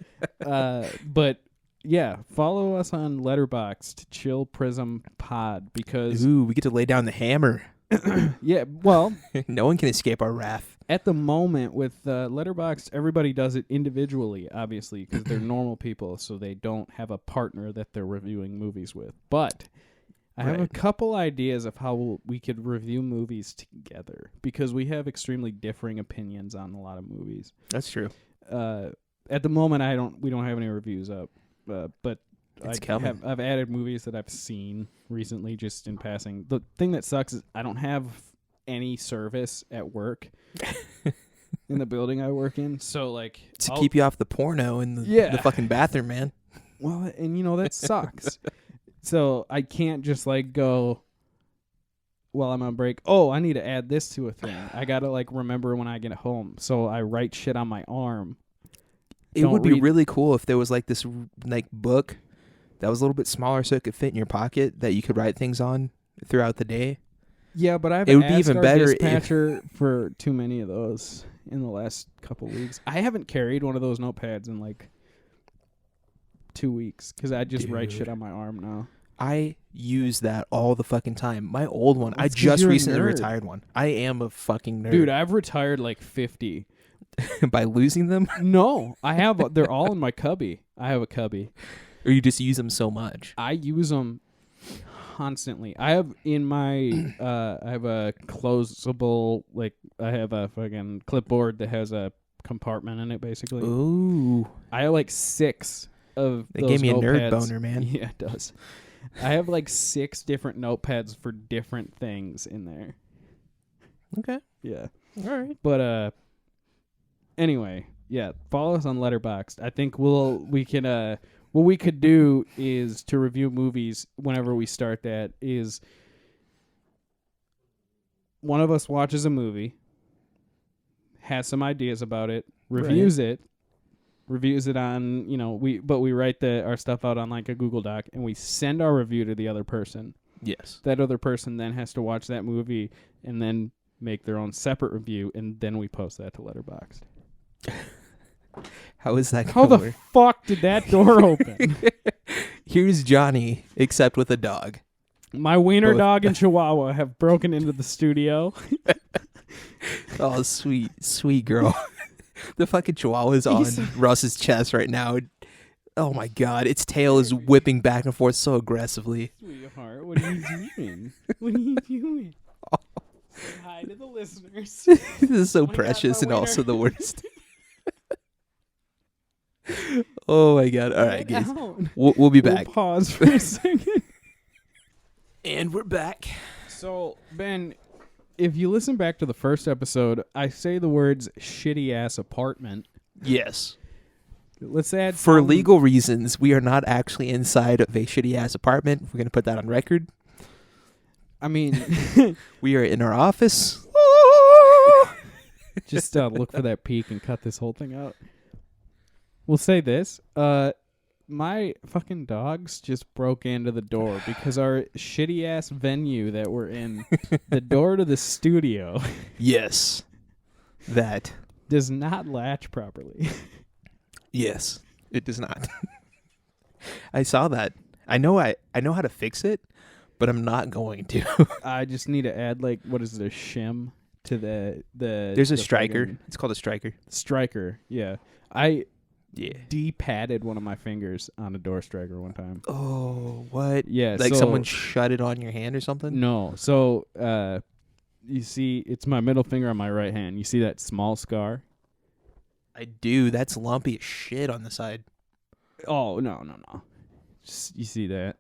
Speaker 1: But yeah, follow us on Letterboxd, Chill Prism Pod, because
Speaker 2: we get to lay down the hammer.
Speaker 1: Yeah, well,
Speaker 2: no one can escape our wrath.
Speaker 1: At the moment with Letterboxd, everybody does it individually, obviously, because they're normal people, so they don't have a partner that they're reviewing movies with. But I have a couple ideas of how we could review movies together, because we have extremely differing opinions on a lot of movies.
Speaker 2: That's true.
Speaker 1: At the moment, we don't have any reviews up, but I've added movies that I've seen recently, just in passing. The thing that sucks is I don't have any service at work in the building I work in, so like
Speaker 2: to keep you off the porno in the fucking bathroom, man.
Speaker 1: Well, and that sucks. So I can't just like go while I'm on break. Oh, I need to add this to a thing. I gotta like remember when I get home. So I write shit on my arm.
Speaker 2: It would be really cool if there was like this like book that was a little bit smaller, so it could fit in your pocket that you could write things on throughout the day.
Speaker 1: Yeah, but I've asked our dispatcher for too many of those in the last couple weeks. I haven't carried one of those notepads in like 2 weeks because I just write shit on my arm now.
Speaker 2: I use that all the fucking time. My old one, I just recently retired one. I am a fucking nerd.
Speaker 1: Dude, I've retired like 50.
Speaker 2: By losing them?
Speaker 1: No, I have. They're all in my cubby. I have a cubby.
Speaker 2: Or you just use them so much?
Speaker 1: I use them constantly. I have in my I have a closable, like I have a fucking clipboard that has a compartment in it basically.
Speaker 2: Ooh.
Speaker 1: I have like 6 of
Speaker 2: that
Speaker 1: those
Speaker 2: gave me
Speaker 1: notepads.
Speaker 2: A nerd boner, man.
Speaker 1: Yeah, it does. I have like 6 different notepads for different things in there.
Speaker 2: Okay.
Speaker 1: Yeah.
Speaker 2: All right.
Speaker 1: But anyway, yeah, follow us on Letterboxd. I think we can what we could do is to review movies whenever we start that is one of us watches a movie, has some ideas about it, reviews it on, we write our stuff out on like a Google Doc and we send our review to the other person.
Speaker 2: Yes.
Speaker 1: That other person then has to watch that movie and then make their own separate review, and then we post that to Letterboxd.
Speaker 2: How is that?
Speaker 1: How the fuck did that door open?
Speaker 2: Here's Johnny, except with a dog.
Speaker 1: My wiener dog and Chihuahua have broken into the studio.
Speaker 2: Oh, sweet girl. The fucking Chihuahua's on Russ's chest right now. Oh my god, its tail is whipping back and forth so aggressively.
Speaker 1: Sweetheart, what are you doing? What are you doing? Say hi to the listeners.
Speaker 2: This is so precious and also the worst. Oh my god. All right, guys. We'll be back.
Speaker 1: We'll pause for a second.
Speaker 2: And we're back.
Speaker 1: So, Ben, if you listen back to the first episode, I say the words shitty ass apartment.
Speaker 2: Yes.
Speaker 1: Let's add
Speaker 2: for legal reasons, we are not actually inside of a shitty ass apartment. We're going to put that on record.
Speaker 1: I mean,
Speaker 2: we are in our office.
Speaker 1: Just look for that peak and cut this whole thing out. We'll say this. My fucking dogs just broke into the door because our shitty-ass venue that we're in, the door to the studio...
Speaker 2: Yes. That.
Speaker 1: ...does not latch properly.
Speaker 2: Yes, it does not. I saw that. I know how to fix it, but I'm not going to.
Speaker 1: I just need to add, like, what is it, a shim to the
Speaker 2: There's a striker. It's called a striker.
Speaker 1: Striker, yeah. De-padded one of my fingers on a door striker one time.
Speaker 2: Oh, what?
Speaker 1: Yeah.
Speaker 2: Like someone shut it on your hand or something?
Speaker 1: No. So, you see, it's my middle finger on my right hand. You see that small scar?
Speaker 2: I do. That's lumpy as shit on the side.
Speaker 1: Oh, no. Just, you see that?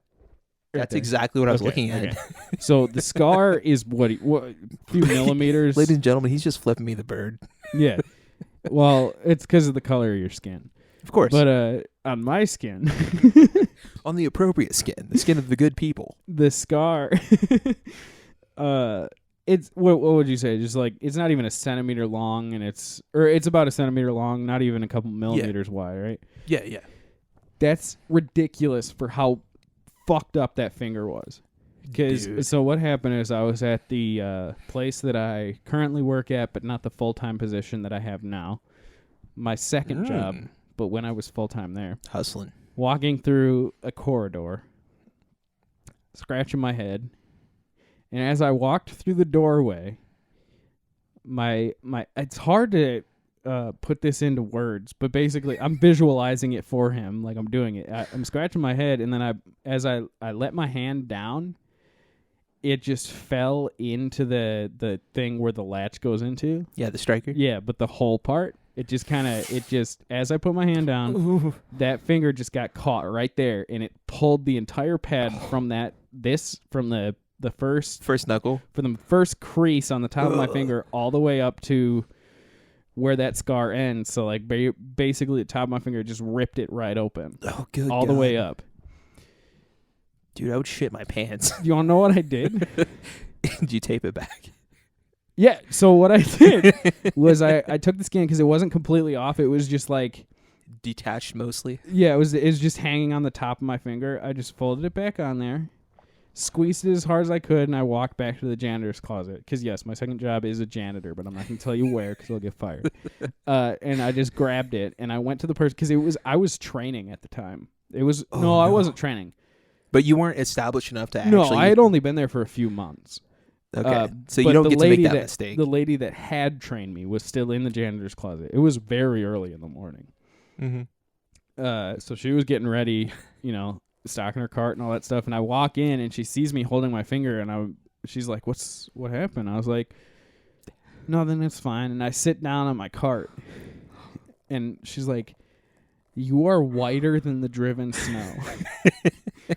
Speaker 2: That's
Speaker 1: there.
Speaker 2: exactly what I was looking at.
Speaker 1: Okay. So the scar is what a few millimeters.
Speaker 2: Ladies and gentlemen, he's just flipping me the bird.
Speaker 1: Yeah. Well, it's because of the color of your skin.
Speaker 2: Of course.
Speaker 1: But on my skin,
Speaker 2: on the appropriate skin, the skin of the good people.
Speaker 1: the scar, it's what would you say? Just like it's not even a centimeter long, and it's about a centimeter long, not even a couple millimeters wide, right?
Speaker 2: Yeah, yeah.
Speaker 1: That's ridiculous for how fucked up that finger was. So what happened is I was at the place that I currently work at, but not the full-time position that I have now. My second job, but when I was full-time there.
Speaker 2: Hustling. Walking
Speaker 1: through a corridor, scratching my head. And as I walked through the doorway, my it's hard to put this into words, but basically I'm visualizing it for him like I'm doing it. I'm scratching my head, and then as I let my hand down, it just fell into the thing where the latch goes into.
Speaker 2: Yeah, the striker.
Speaker 1: Yeah, but the whole part, as I put my hand down, that finger just got caught right there, and it pulled the entire pad from the first
Speaker 2: knuckle,
Speaker 1: from the first crease on the top of my finger all the way up to where that scar ends. So like basically the top of my finger just ripped it right open.
Speaker 2: Oh, good
Speaker 1: all
Speaker 2: God.
Speaker 1: The way up.
Speaker 2: Dude, I would shit my pants.
Speaker 1: You want to know what I did?
Speaker 2: Did you tape it back?
Speaker 1: Yeah, so what I did was I took the skin because it wasn't completely off. It was just like
Speaker 2: detached mostly.
Speaker 1: Yeah, it was just hanging on the top of my finger. I just folded it back on there, squeezed it as hard as I could, and I walked back to the janitor's closet. Because, yes, my second job is a janitor, but I'm not going to tell you where because I'll get fired. And I just grabbed it, and I went to the person because I was training at the time. I wasn't training.
Speaker 2: But you weren't established enough to actually...
Speaker 1: No, I had only been there for a few months.
Speaker 2: Okay, so you don't get to make that mistake.
Speaker 1: The lady that had trained me was still in the janitor's closet. It was very early in the morning.
Speaker 2: Mm-hmm.
Speaker 1: So she was getting ready, stocking her cart and all that stuff, and I walk in, and she sees me holding my finger, and she's like, what happened? I was like, nothing, it's fine. And I sit down on my cart, and she's like, you are whiter than the driven snow.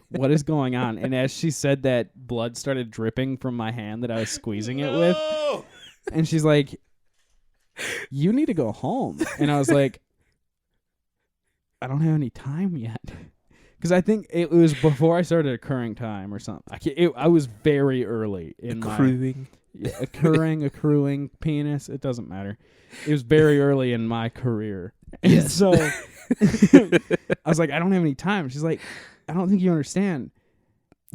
Speaker 1: What is going on? And as she said that, blood started dripping from my hand that I was squeezing it with. And she's like, you need to go home. And I was like, I don't have any time yet. Because I think it was before I started accruing time or something. I was very early in
Speaker 2: accruing.
Speaker 1: Accruing, penis, it doesn't matter. It was very early in my career. And
Speaker 2: yes.
Speaker 1: So I was like, I don't have any time. She's like, I don't think you understand.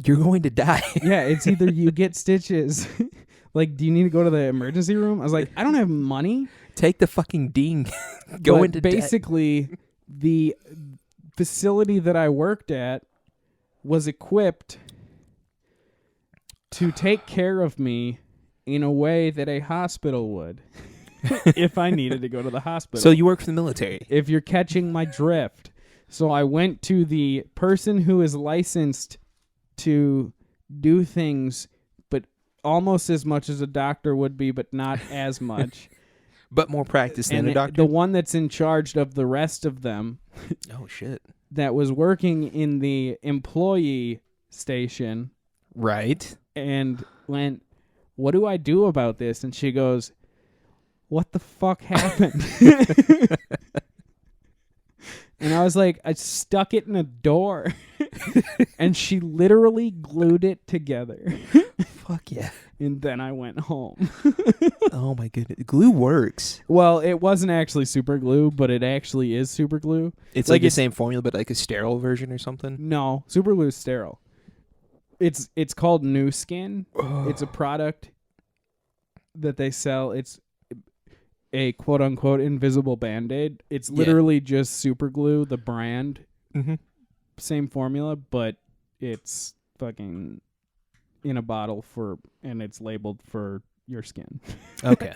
Speaker 2: You're going to die.
Speaker 1: Yeah, it's either you get stitches. Like, do you need to go to the emergency room? I was like, I don't have money.
Speaker 2: Take the fucking ding. Go into
Speaker 1: basically, the facility that I worked at was equipped to take care of me in a way that a hospital would if I needed to go to the hospital.
Speaker 2: So you work for the military.
Speaker 1: If you're catching my drift. So I went to the person who is licensed to do things, but almost as much as a doctor would be, but not as much.
Speaker 2: But more practice than a doctor?
Speaker 1: The one that's in charge of the rest of them.
Speaker 2: Oh, shit.
Speaker 1: That was working in the employee station.
Speaker 2: Right.
Speaker 1: And went, what do I do about this? And she goes, what the fuck happened? And I was like, I stuck it in a door. And she literally glued it together.
Speaker 2: Fuck yeah.
Speaker 1: And then I went home.
Speaker 2: Oh my goodness. Glue works.
Speaker 1: Well, it wasn't actually super glue, but it actually is super glue.
Speaker 2: It's like the same formula, but like a sterile version or something?
Speaker 1: No, super glue is sterile. It's called New Skin. It's a product that they sell. It's a quote-unquote invisible Band-Aid. It's literally just super glue, the brand.
Speaker 2: Mm-hmm.
Speaker 1: Same formula, but it's fucking in a bottle and it's labeled for your skin.
Speaker 2: Okay.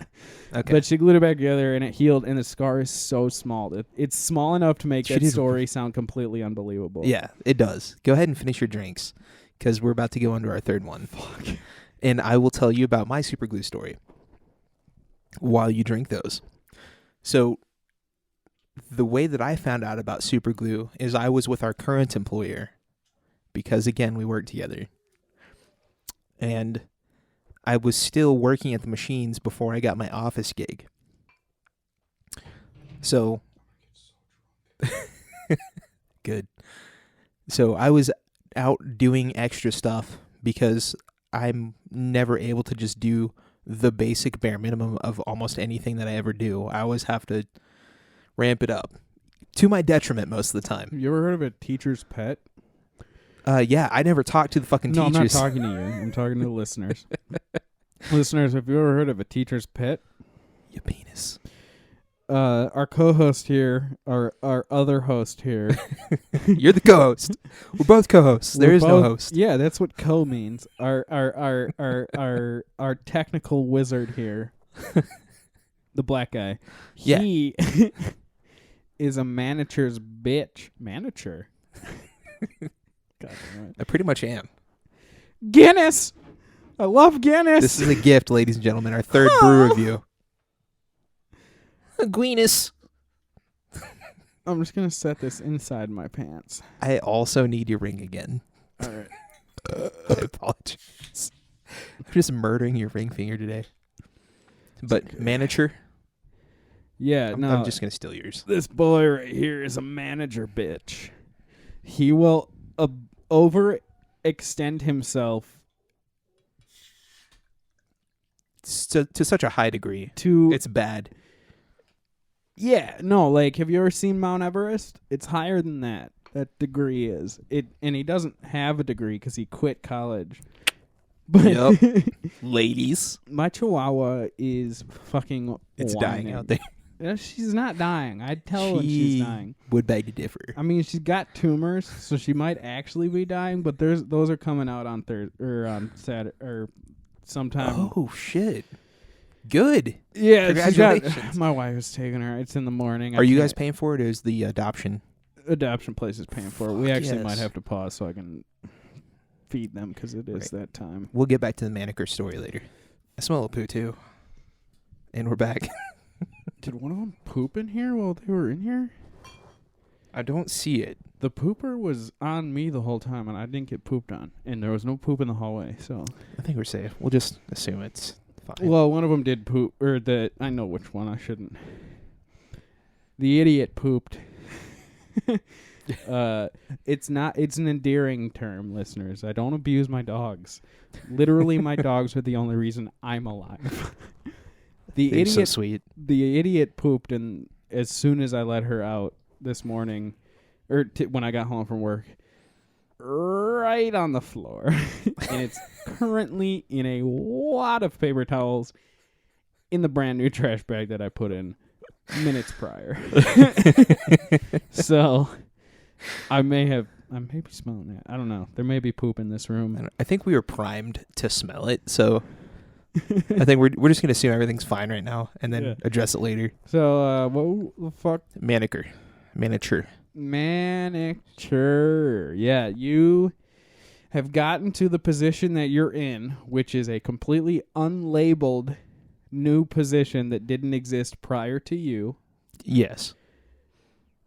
Speaker 1: But she glued it back together, and it healed, and the scar is so small. It's small enough to make that story sound completely unbelievable.
Speaker 2: Yeah, it does. Go ahead and finish your drinks, because we're about to go into our third one.
Speaker 1: Fuck.
Speaker 2: And I will tell you about my super glue story while you drink those. So the way that I found out about super glue is I was with our current employer because, again, we worked together. And I was still working at the machines before I got my office gig. So, good. So I was out doing extra stuff because I'm never able to just do the basic bare minimum of almost anything that I ever do. I always have to ramp it up, to my detriment most of the time.
Speaker 1: You ever heard of a teacher's pet?
Speaker 2: Yeah, I never talked to the fucking
Speaker 1: No,
Speaker 2: teachers.
Speaker 1: I'm not talking to you. I'm talking to the listeners. Listeners, have you ever heard of a teacher's pet?
Speaker 2: Your penis.
Speaker 1: Our co-host here, our other host here.
Speaker 2: You're the co-host. We're both co-hosts. There is no host.
Speaker 1: Yeah, that's what co means. Our technical wizard here, the black guy.
Speaker 2: Yeah.
Speaker 1: He is a manager's bitch. Manager. God damn it.
Speaker 2: I pretty much am.
Speaker 1: Guinness. I love Guinness.
Speaker 2: This is a gift, ladies and gentlemen. Our third brew review. Guinness.
Speaker 1: I'm just gonna set this inside my pants.
Speaker 2: I also need your ring again.
Speaker 1: All right.
Speaker 2: I apologize. I'm just murdering your ring finger today. But
Speaker 1: okay.
Speaker 2: Manager,
Speaker 1: Yeah, no.
Speaker 2: I'm just gonna steal yours.
Speaker 1: This boy right here is a manager bitch. He will overextend himself
Speaker 2: To such a high degree.
Speaker 1: to
Speaker 2: It's bad.
Speaker 1: Yeah, no, like, have you ever seen Mount Everest? It's higher than that. That degree is. And he doesn't have a degree because he quit college. But
Speaker 2: Yep. Ladies.
Speaker 1: my chihuahua is fucking
Speaker 2: It's
Speaker 1: whining.
Speaker 2: dying out there.
Speaker 1: Yeah, she's not dying. I'd tell when she's dying.
Speaker 2: Would beg to differ.
Speaker 1: I mean, she's got tumors, so she might actually be dying, but those are coming out on Thursday or on Saturday or sometime.
Speaker 2: Oh, shit. Good.
Speaker 1: Yeah,
Speaker 2: Congratulations.
Speaker 1: my wife is taking her. It's in the morning.
Speaker 2: Are you guys paying for it, or is the adoption?
Speaker 1: Adoption place is paying for it. We actually
Speaker 2: yes.
Speaker 1: might have to pause so I can feed them because it is that time.
Speaker 2: We'll get back to the manicure story later. I smell a poo, too. And we're back.
Speaker 1: Did one of them poop in here while they were in here?
Speaker 2: I don't see it.
Speaker 1: The pooper was on me the whole time, and I didn't get pooped on. And there was no poop in the hallway, so.
Speaker 2: I think we're safe. We'll just assume it's fine.
Speaker 1: Well, one of them did poop, or I know which one. I shouldn't. The idiot pooped. It's an endearing term, listeners. I don't abuse my dogs. Literally, my dogs are the only reason I'm alive. The
Speaker 2: They're
Speaker 1: idiot,
Speaker 2: so sweet.
Speaker 1: the idiot pooped, and as soon as I let her out this morning, or when I got home from work, right on the floor, and it's currently in a wad of paper towels in the brand new trash bag that I put in minutes prior. So I may be smelling it. I don't know. There may be poop in this room.
Speaker 2: I think we were primed to smell it, so I think we're just gonna assume everything's fine right now, and then address it later.
Speaker 1: So what the fuck?
Speaker 2: Manager.
Speaker 1: Yeah, you have gotten to the position that you're in, which is a completely unlabeled new position that didn't exist prior to you.
Speaker 2: Yes.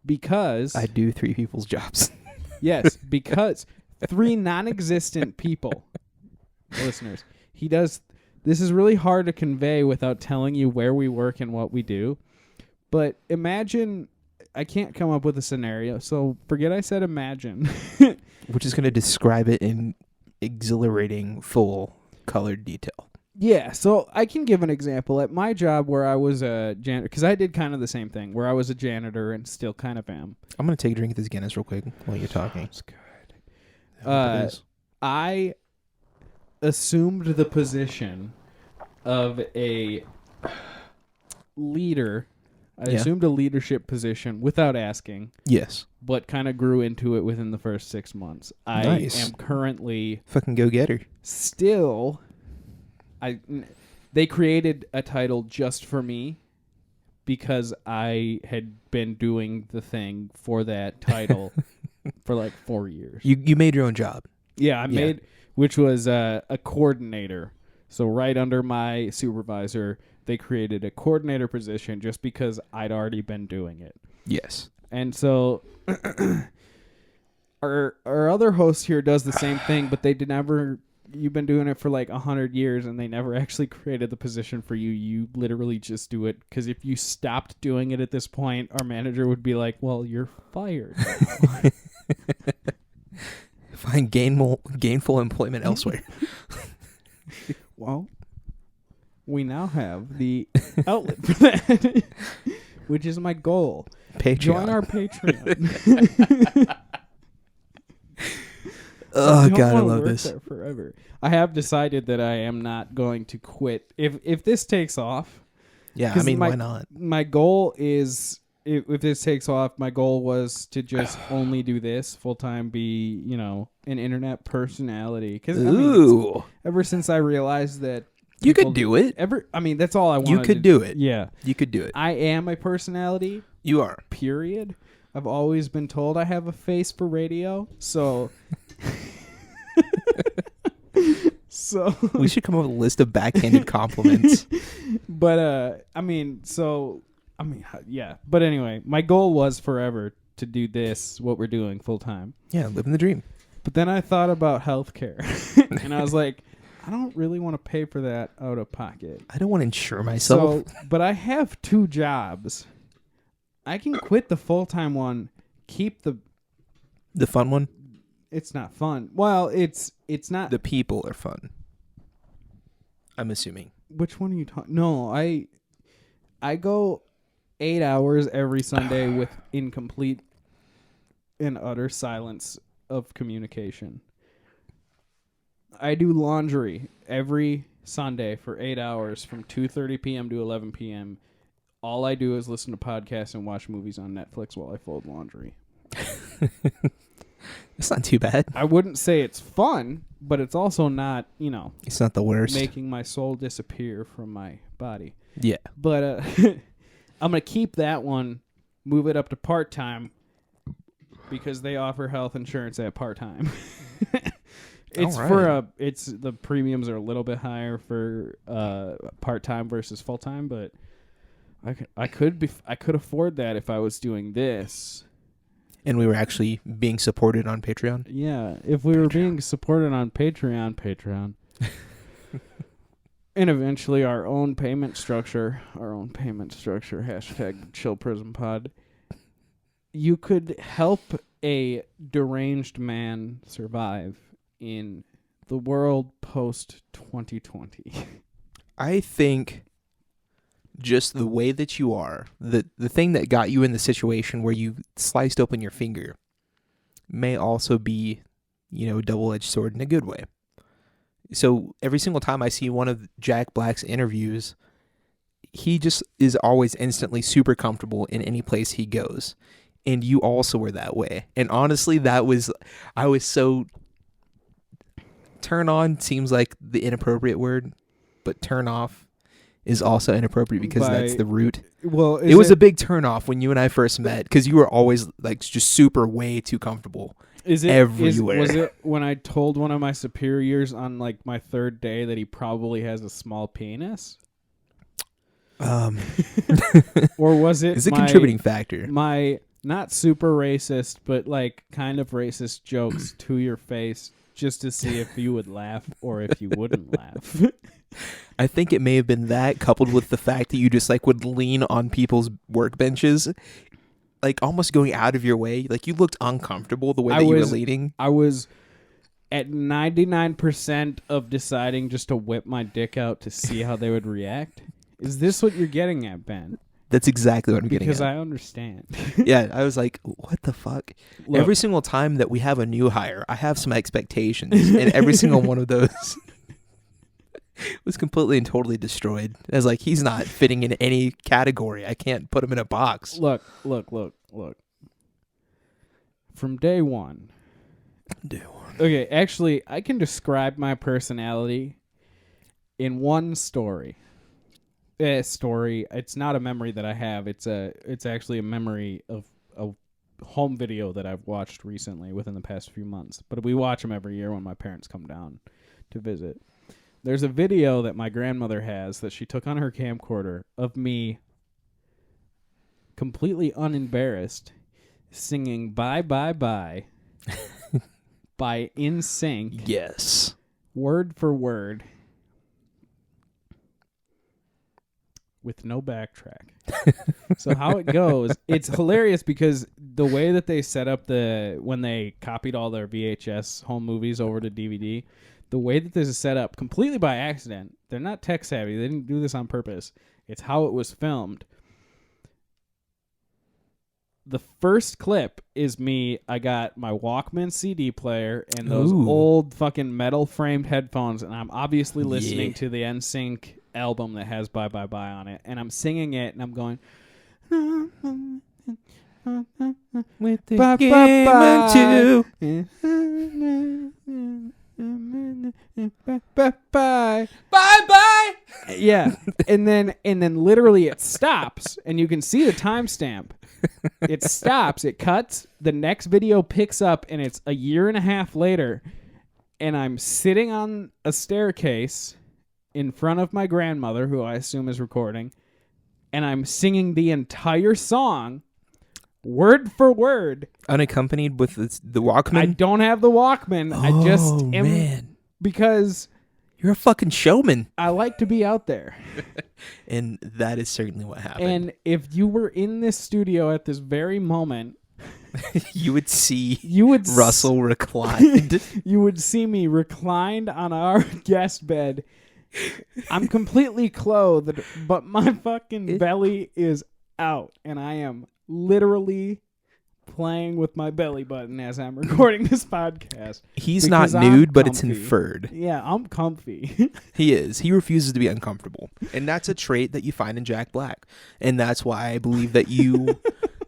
Speaker 1: Because
Speaker 2: I do 3 people's jobs.
Speaker 1: Yes, because 3 non-existent people. Listeners, he does. This is really hard to convey without telling you where we work and what we do. But imagine, I can't come up with a scenario, so forget I said imagine.
Speaker 2: We're just going to describe it in exhilarating, full colored detail.
Speaker 1: Yeah, so I can give an example. At my job where I was a janitor, because I did kind of the same thing, where I was a janitor and still kind of am.
Speaker 2: I'm going to take a drink of this Guinness real quick while you're talking.
Speaker 1: That's good. I assumed the position of a leader. I assumed a leadership position without asking.
Speaker 2: Yes.
Speaker 1: But kind of grew into it within the first 6 months.
Speaker 2: Nice.
Speaker 1: I am currently
Speaker 2: fucking go-getter.
Speaker 1: Still, they created a title just for me because I had been doing the thing for that title for like 4 years.
Speaker 2: You made your own job.
Speaker 1: Yeah, I made, which was a coordinator. So right under my supervisor, they created a coordinator position just because I'd already been doing it.
Speaker 2: Yes.
Speaker 1: And so our other host here does the same thing, but they did never. You've been doing it for like 100 years, and they never actually created the position for you. You literally just do it because if you stopped doing it at this point, our manager would be like, "Well, you're fired."
Speaker 2: Find gainful employment elsewhere.
Speaker 1: Well, we now have the outlet for that, which is my goal.
Speaker 2: Patreon.
Speaker 1: Join our Patreon.
Speaker 2: Oh,
Speaker 1: I
Speaker 2: God, I
Speaker 1: wanna
Speaker 2: love
Speaker 1: work
Speaker 2: this.
Speaker 1: there forever. I have decided that I am not going to quit. If this takes off,
Speaker 2: Yeah, I
Speaker 1: 'cause
Speaker 2: mean, why not?
Speaker 1: my goal is, if this takes off, my goal was to just only do this full time, be, an internet personality. Because
Speaker 2: Ooh.
Speaker 1: ever since I realized that
Speaker 2: You
Speaker 1: people
Speaker 2: could do it.
Speaker 1: that's all I wanted.
Speaker 2: You could do it.
Speaker 1: Yeah,
Speaker 2: You could do it.
Speaker 1: I am a personality.
Speaker 2: You are.
Speaker 1: Period. I've always been told I have a face for radio, so. So
Speaker 2: We should come up with a list of backhanded compliments.
Speaker 1: But yeah. But anyway, my goal was forever to do this, what we're doing, full time.
Speaker 2: Yeah, living the dream.
Speaker 1: But then I thought about healthcare, and I was like, I don't really want to pay for that out of pocket.
Speaker 2: I don't want to insure myself.
Speaker 1: But I have 2 jobs. I can quit the full time one, keep the
Speaker 2: fun one.
Speaker 1: It's not fun. Well, it's not.
Speaker 2: The people are fun. I'm assuming.
Speaker 1: Which one are you talking? No, I go 8 hours every Sunday with incomplete and utter silence of communication. I do laundry every Sunday for 8 hours from 2:30 p.m. to 11 p.m. All I do is listen to podcasts and watch movies on Netflix while I fold laundry.
Speaker 2: It's not too bad.
Speaker 1: I wouldn't say it's fun, but it's also not,
Speaker 2: It's not the worst.
Speaker 1: making my soul disappear from my body.
Speaker 2: Yeah.
Speaker 1: But I'm going to keep that one, move it up to part-time, because they offer health insurance at part-time. It's
Speaker 2: right.
Speaker 1: the premiums are a little bit higher for part-time versus full-time, but I could afford that if I was doing this.
Speaker 2: And we were actually being supported on Patreon.
Speaker 1: Yeah, if we were being supported on Patreon. And eventually our own payment structure, #ChillPrismPod. You could help a deranged man survive in the world post 2020.
Speaker 2: I think just the way that you are, the thing that got you in the situation where you sliced open your finger may also be, a double-edged sword in a good way. So every single time I see one of Jack Black's interviews, he just is always instantly super comfortable in any place he goes. And you also were that way. And honestly, I was so... Turn on seems like the inappropriate word, but turn off is also inappropriate because that's the root.
Speaker 1: Well,
Speaker 2: it was a big turn off when you and I first met because you were always like just super way too comfortable. Everywhere.
Speaker 1: Was it when I told one of my superiors on like my 3rd day that he probably has a small penis? Or was it?
Speaker 2: It's a contributing factor.
Speaker 1: My not super racist, but like kind of racist jokes to your face just to see if you would laugh or if you wouldn't laugh.
Speaker 2: I think it may have been that coupled with the fact that you just like would lean on people's workbenches, like almost going out of your way. Like you looked uncomfortable the way that you were leaning.
Speaker 1: I was at 99% of deciding just to whip my dick out to see how they would react. Is this what you're getting at, Ben?
Speaker 2: That's exactly what I'm getting at.
Speaker 1: Because I understand.
Speaker 2: Yeah, I was like, what the fuck? Look, every single time that we have a new hire, I have some expectations, and every single one of those was completely and totally destroyed. I was like, he's not fitting in any category. I can't put him in a box.
Speaker 1: Look. From day one. Okay, actually, I can describe my personality in one story. It's not a memory that I have. It's actually a memory of a home video that I've watched recently within the past few months. But we watch them every year when my parents come down to visit. There's a video that my grandmother has that she took on her camcorder of me completely unembarrassed singing Bye Bye Bye by NSYNC,
Speaker 2: Yes.
Speaker 1: word for word, with no backtrack. So how it goes, it's hilarious because the way that they set up when they copied all their VHS home movies over to DVD, the way that this is set up completely by accident. They're not tech savvy. They didn't do this on purpose. It's how it was filmed. The first clip is me. I got my Walkman CD player and those old fucking metal framed headphones, and I'm obviously listening to the NSYNC album that has Bye Bye Bye on it, and I'm singing it, and I'm going
Speaker 2: With the
Speaker 1: bye,
Speaker 2: game
Speaker 1: bye,
Speaker 2: bye.
Speaker 1: bye.
Speaker 2: Bye bye.
Speaker 1: Yeah, and then literally it stops, and you can see the timestamp. It stops, it cuts, the next video picks up, and it's a year and a half later, and I'm sitting on a staircase in front of my grandmother, who I assume is recording, and I'm singing the entire song, word for word.
Speaker 2: Unaccompanied with the Walkman?
Speaker 1: I don't have the Walkman. I just am,
Speaker 2: man.
Speaker 1: because
Speaker 2: You're a fucking showman.
Speaker 1: I like to be out there.
Speaker 2: And that is certainly what happened.
Speaker 1: And if you were in this studio at this very moment,
Speaker 2: you would see
Speaker 1: Russell
Speaker 2: reclined.
Speaker 1: You would see me reclined on our guest bed. I'm completely clothed, but my fucking belly is out, and I am literally playing with my belly button as I'm recording this podcast.
Speaker 2: He's not nude, but it's inferred.
Speaker 1: Yeah, I'm comfy.
Speaker 2: He is. He refuses to be uncomfortable. And that's a trait that you find in Jack Black. And that's why I believe that you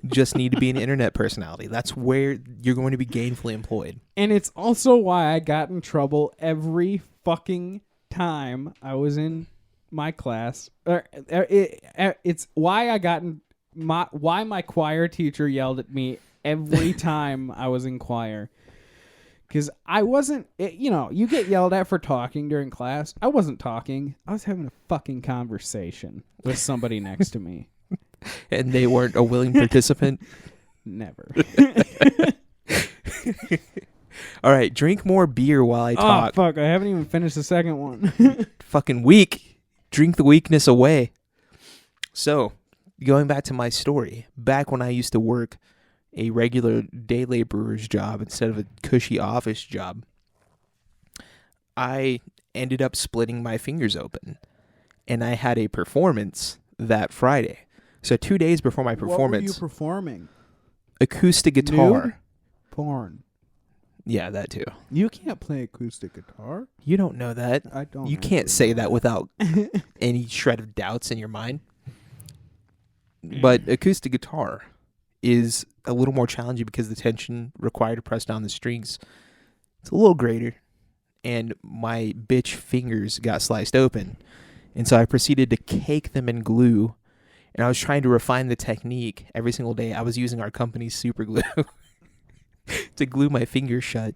Speaker 2: just need to be an internet personality. That's where you're going to be gainfully employed.
Speaker 1: And it's also why I got in trouble every fucking time I was in my class. It's why I got in why my choir teacher yelled at me every time I was in choir. Because I wasn't, you get yelled at for talking during class. I wasn't talking. I was having a fucking conversation with somebody next to me.
Speaker 2: And they weren't a willing participant?
Speaker 1: Never.
Speaker 2: All right, drink more beer while I talk.
Speaker 1: Oh, fuck. I haven't even finished the second one.
Speaker 2: Fucking weak. Drink the weakness away. So, going back to my story, back when I used to work a regular day laborer's job instead of a cushy office job, I ended up splitting my fingers open. And I had a performance that Friday. So 2 days before my performance.
Speaker 1: What were you performing?
Speaker 2: Acoustic guitar.
Speaker 1: Nude? Porn.
Speaker 2: Yeah, that too.
Speaker 1: You can't play acoustic guitar.
Speaker 2: You don't know that.
Speaker 1: I don't.
Speaker 2: You can't say that without any shred of doubts in your mind. But acoustic guitar is a little more challenging because the tension required to press down the strings, it's a little greater. And my bitch fingers got sliced open. And so I proceeded to cake them in glue. And I was trying to refine the technique every single day. I was using our company's super glue to glue my fingers shut.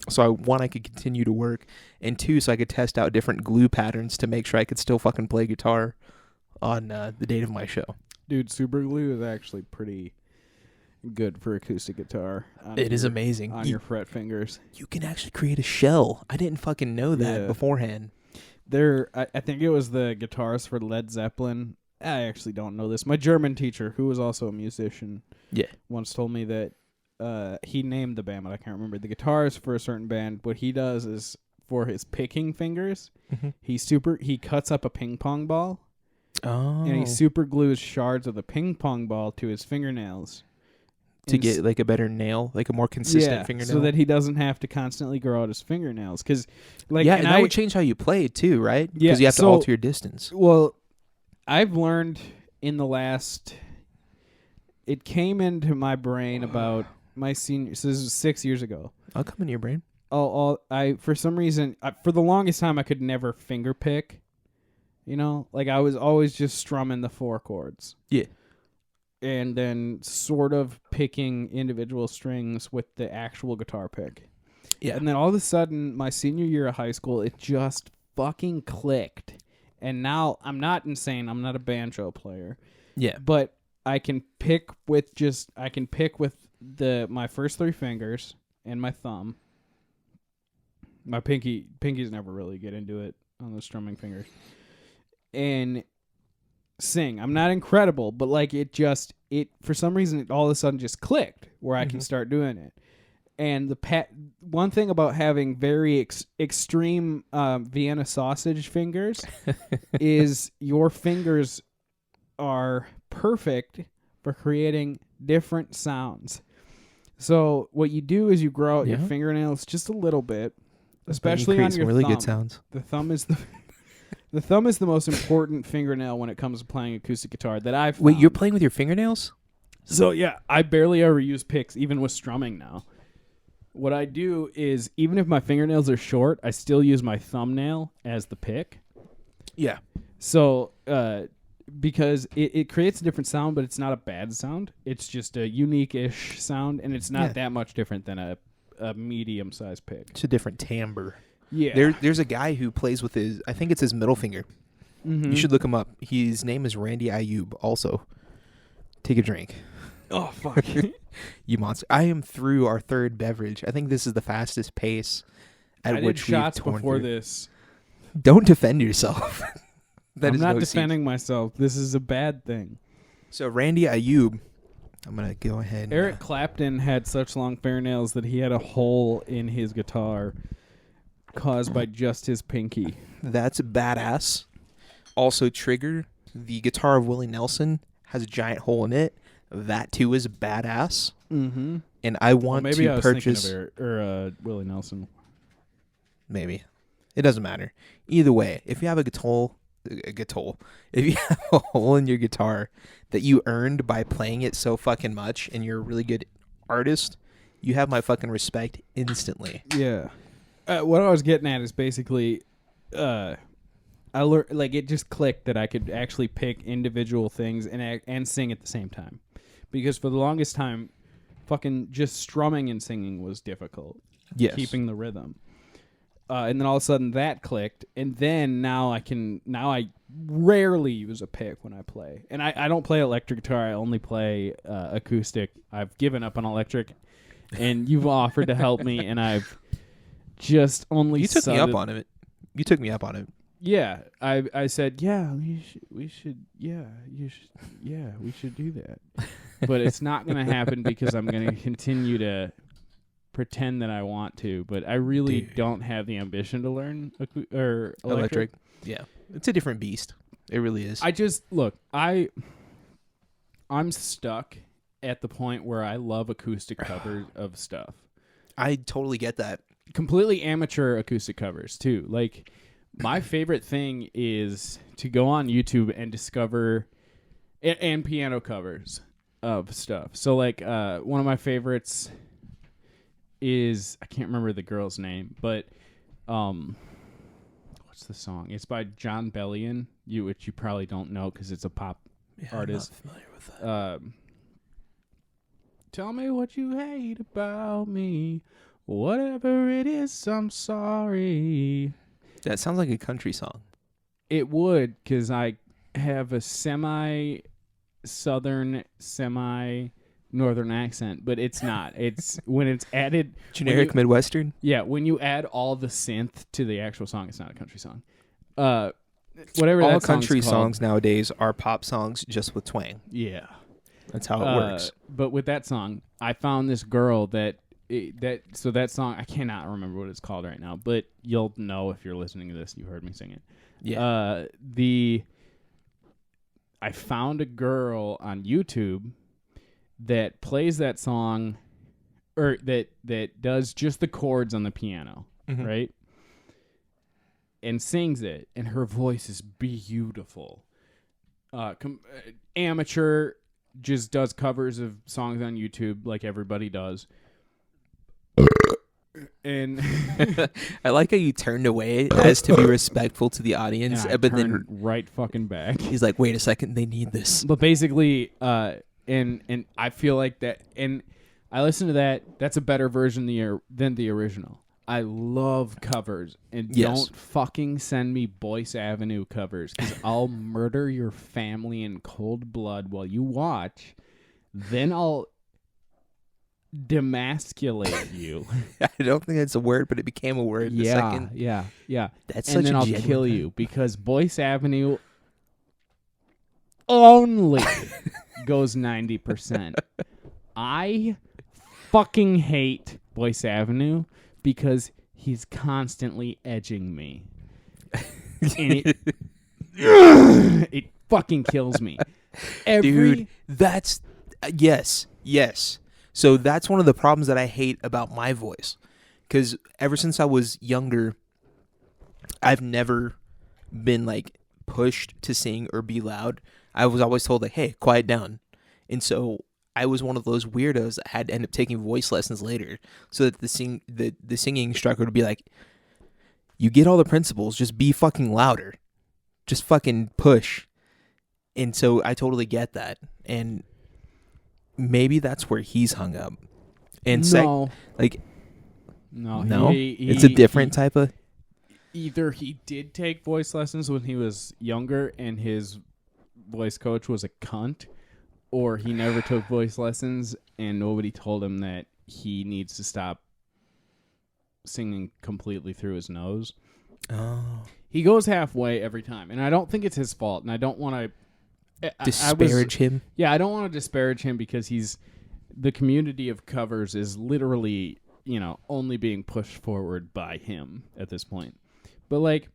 Speaker 2: So one, I could continue to work. And two, so I could test out different glue patterns to make sure I could still fucking play guitar on the date of my show.
Speaker 1: Dude, super glue is actually pretty good for acoustic guitar.
Speaker 2: It is amazing.
Speaker 1: On your fret fingers.
Speaker 2: You can actually create a shell. I didn't fucking know that beforehand.
Speaker 1: I think it was the guitarist for Led Zeppelin. I actually don't know this. My German teacher, who was also a musician, once told me that he named the band, but I can't remember. The guitarist for a certain band, what he does is for his picking fingers, he cuts up a ping pong ball.
Speaker 2: Oh.
Speaker 1: And he super glues shards of the ping pong ball to his fingernails.
Speaker 2: To get like a better nail, like a more consistent fingernail.
Speaker 1: So that he doesn't have to constantly grow out his fingernails. Cause,
Speaker 2: and that would change how you play too, right?
Speaker 1: Yeah.
Speaker 2: Because you have to alter your distance.
Speaker 1: Well, I've learned in the last... It came into my brain about my senior... So this was 6 years ago.
Speaker 2: I'll come into your brain.
Speaker 1: For some reason, for the longest time, I could never finger pick. You know? Like, I was always just strumming the 4 chords.
Speaker 2: Yeah.
Speaker 1: And then sort of picking individual strings with the actual guitar pick.
Speaker 2: Yeah.
Speaker 1: And then all of a sudden, my senior year of high school, it just fucking clicked. And now, I'm not insane. I'm not a banjo player.
Speaker 2: Yeah.
Speaker 1: But I can pick with my first 3 fingers, and my thumb. My pinkies never really get into it on the strumming fingers. And sing. I'm not incredible, but like it for some reason it all of a sudden just clicked where I can start doing it. And one thing about having very extreme Vienna sausage fingers is your fingers are perfect for creating different sounds. So what you do is you grow out your fingernails just a little bit, especially on your
Speaker 2: really
Speaker 1: thumb.
Speaker 2: Good sounds.
Speaker 1: The thumb is the thumb is the most important fingernail when it comes to playing acoustic guitar that I've found.
Speaker 2: Wait, you're playing with your fingernails?
Speaker 1: So yeah, I barely ever use picks, even with strumming now. What I do is, even if my fingernails are short, I still use my thumbnail as the pick.
Speaker 2: Yeah.
Speaker 1: So, because it creates a different sound, but it's not a bad sound. It's just a unique-ish sound, and it's not that much different than a medium-sized pick.
Speaker 2: It's a different timbre.
Speaker 1: Yeah.
Speaker 2: There's a guy who plays with I think it's his middle finger. You should look him up. His name is Randy Ayub also. Take a drink.
Speaker 1: Oh, fuck.
Speaker 2: You monster. I am through our third beverage. I think this is the fastest pace at which we've
Speaker 1: shots
Speaker 2: torn
Speaker 1: before
Speaker 2: through.
Speaker 1: this.
Speaker 2: Don't defend yourself.
Speaker 1: I'm not defending myself. This is a bad thing.
Speaker 2: So Randy Ayub, I'm going to go ahead.
Speaker 1: Eric Clapton had such long fingernails that he had a hole in his guitar caused by just his pinky.
Speaker 2: That's badass. Also, Trigger, the guitar of Willie Nelson, has a giant hole in it. That too is badass.
Speaker 1: Mm-hmm.
Speaker 2: And I want
Speaker 1: maybe
Speaker 2: to
Speaker 1: I was
Speaker 2: purchase.
Speaker 1: Thinking of Willie Nelson.
Speaker 2: Maybe. It doesn't matter. Either way, if you have if you have a hole in your guitar that you earned by playing it so fucking much and you're a really good artist, you have my fucking respect instantly.
Speaker 1: Yeah. What I was getting at is basically, I learned, like, it just clicked that I could actually pick individual things and sing at the same time. Because for the longest time, fucking just strumming and singing was difficult.
Speaker 2: Yes.
Speaker 1: Keeping the rhythm. And then all of a sudden that clicked, and then now I rarely use a pick when I play. And I don't play electric guitar, I only play acoustic. I've given up on electric, and you've offered to help me, and I've just only
Speaker 2: You took me up on it. You took me up on it.
Speaker 1: Yeah, I said, we should do that. But it's not going to happen because I'm going to continue to pretend that I want to, but I really don't have the ambition to learn electric.
Speaker 2: Yeah. It's a different beast. It really is.
Speaker 1: I'm stuck at the point where I love acoustic covers of stuff.
Speaker 2: I totally get that.
Speaker 1: Completely amateur acoustic covers too. Like, my favorite thing is to go on YouTube and discover and piano covers of stuff. So like one of my favorites is, I can't remember the girl's name, but what's the song? It's by John Bellion, which you probably don't know because it's a pop artist.
Speaker 2: I'm not familiar with that.
Speaker 1: Tell me what you hate about me. Whatever it is, I'm sorry.
Speaker 2: That sounds like a country song.
Speaker 1: It would, because I have a semi-southern, semi-northern accent, but it's not. It's when it's added...
Speaker 2: Generic Midwestern?
Speaker 1: Yeah, when you add all the synth to the actual song, it's not a country song. Whatever
Speaker 2: all
Speaker 1: that
Speaker 2: country
Speaker 1: song's called.
Speaker 2: songs nowadays are pop songs just with twang.
Speaker 1: Yeah.
Speaker 2: That's how it works.
Speaker 1: But with that song, I found this girl that song, I cannot remember what it's called right now, but you'll know if you're listening to this. You heard me sing it.
Speaker 2: Yeah.
Speaker 1: I found a girl on YouTube that plays that song, or that does just the chords on the piano, right? And sings it, and her voice is beautiful. Amateur, just does covers of songs on YouTube like everybody does. And
Speaker 2: I like how you turned away as to be respectful to the audience, but then
Speaker 1: right fucking back.
Speaker 2: He's like, "Wait a second, they need this."
Speaker 1: But basically, and I feel like that, and I listen to that. That's a better version than the original. I love covers, and don't fucking send me Boyce Avenue covers, because I'll murder your family in cold blood while you watch. Then I'll demasculate you.
Speaker 2: I don't think that's a word, but it became a word. The second.
Speaker 1: Yeah.
Speaker 2: That's
Speaker 1: And
Speaker 2: such
Speaker 1: then
Speaker 2: a
Speaker 1: I'll
Speaker 2: genuine
Speaker 1: kill
Speaker 2: thing.
Speaker 1: you because Boyce Avenue only goes 90%. I fucking hate Boyce Avenue because he's constantly edging me. And it fucking kills me.
Speaker 2: Dude, that's yes. So that's one of the problems that I hate about my voice, because ever since I was younger, I've never been like pushed to sing or be loud. I was always told like, "Hey, quiet down," and so I was one of those weirdos that had to end up taking voice lessons later, so that the singing instructor would be like, "You get all the principles, just be fucking louder, just fucking push." And so I totally get that, and maybe that's where he's hung up. And
Speaker 1: no,
Speaker 2: no,
Speaker 1: he,
Speaker 2: it's a different type of.
Speaker 1: Either he did take voice lessons when he was younger and his voice coach was a cunt, or he never took voice lessons and nobody told him that he needs to stop singing completely through his nose.
Speaker 2: Oh.
Speaker 1: He goes halfway every time, and I don't think it's his fault, and I don't want to
Speaker 2: Disparage him.
Speaker 1: Yeah, I don't want to disparage him because the community of covers is literally, only being pushed forward by him at this point. But like,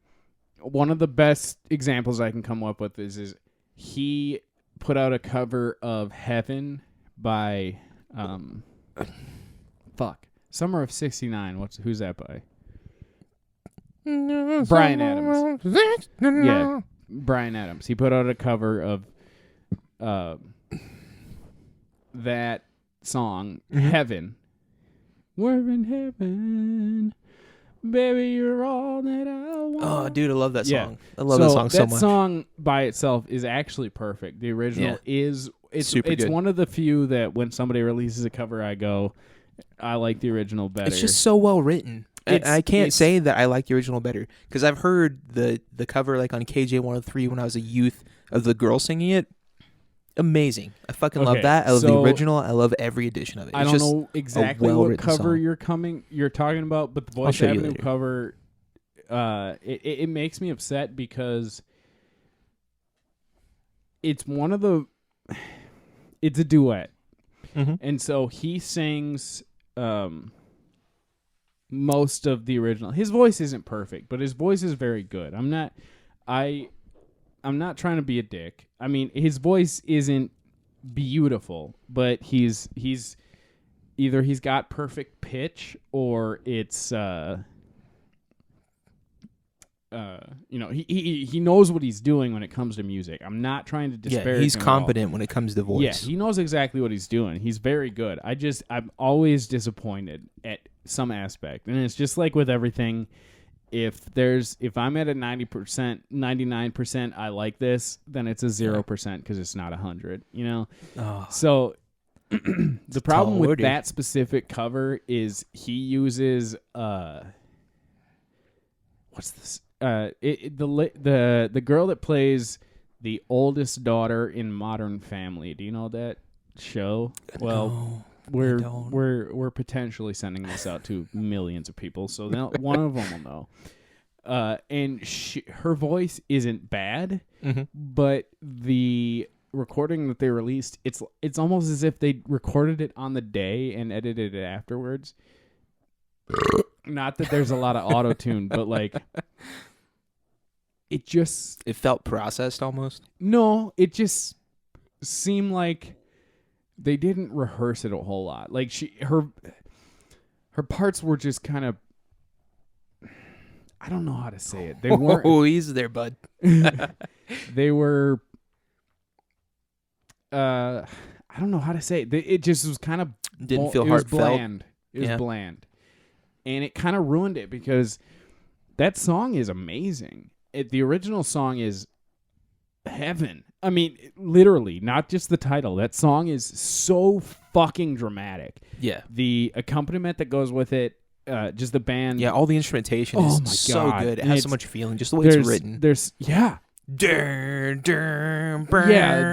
Speaker 1: one of the best examples I can come up with is he put out a cover of Heaven by Summer of '69. Who's that by? Bryan Adams. Yeah, Bryan Adams. He put out a cover of that song, Heaven. We're in heaven, baby, you're all that I want.
Speaker 2: Oh, dude, I love that song.
Speaker 1: Yeah.
Speaker 2: I love that song so much.
Speaker 1: That song by itself is actually perfect. The original is
Speaker 2: super good.
Speaker 1: one of the few that when somebody releases a cover, I go, I like the original better.
Speaker 2: It's just so well written. I can't say that I like the original better, because I've heard the cover like on KJ103 when I was a youth of the girl singing it. Amazing. I fucking love that. I love the original. I love every edition of it.
Speaker 1: I don't know exactly what cover you're talking about, but the Boyce Avenue cover, it makes me upset because it's it's a duet. Mm-hmm. And so he sings most of the original. His voice isn't perfect, but his voice is very good. I'm not trying to be a dick. I mean, his voice isn't beautiful, but he's either he's got perfect pitch or it's he knows what he's doing when it comes to music. I'm not trying to disparage him.
Speaker 2: Yeah, he's competent when it comes to voice.
Speaker 1: Yeah, he knows exactly what he's doing. He's very good. I'm always disappointed at some aspect. And it's just like with everything. If I'm at a 90%, 99%, I like this, then it's a 0% because it's not 100, Oh, so the problem with that specific cover is he uses what's this? The girl that plays the oldest daughter in Modern Family. Do you know that show? Well, we're potentially sending this out to millions of people, so one of them will know. And her voice isn't bad, but the recording that they released, it's almost as if they recorded it on the day and edited it afterwards. Not that there's a lot of auto-tune, but like it
Speaker 2: felt processed almost.
Speaker 1: No, it just seemed like they didn't rehearse it a whole lot. Like her parts were just kind of, I don't know how to say it. They weren't.
Speaker 2: Oh, easy there, bud.
Speaker 1: They were. I don't know how to say it. It just was kind of
Speaker 2: didn't feel heartfelt.
Speaker 1: Bland. It was bland, and it kind of ruined it because that song is amazing. The original song is heaven. I mean, literally, not just the title. That song is so fucking dramatic.
Speaker 2: Yeah.
Speaker 1: The accompaniment that goes with it, just the band.
Speaker 2: Yeah, all the instrumentation is so good. It has so much feeling, just the way it's written.
Speaker 1: Yeah,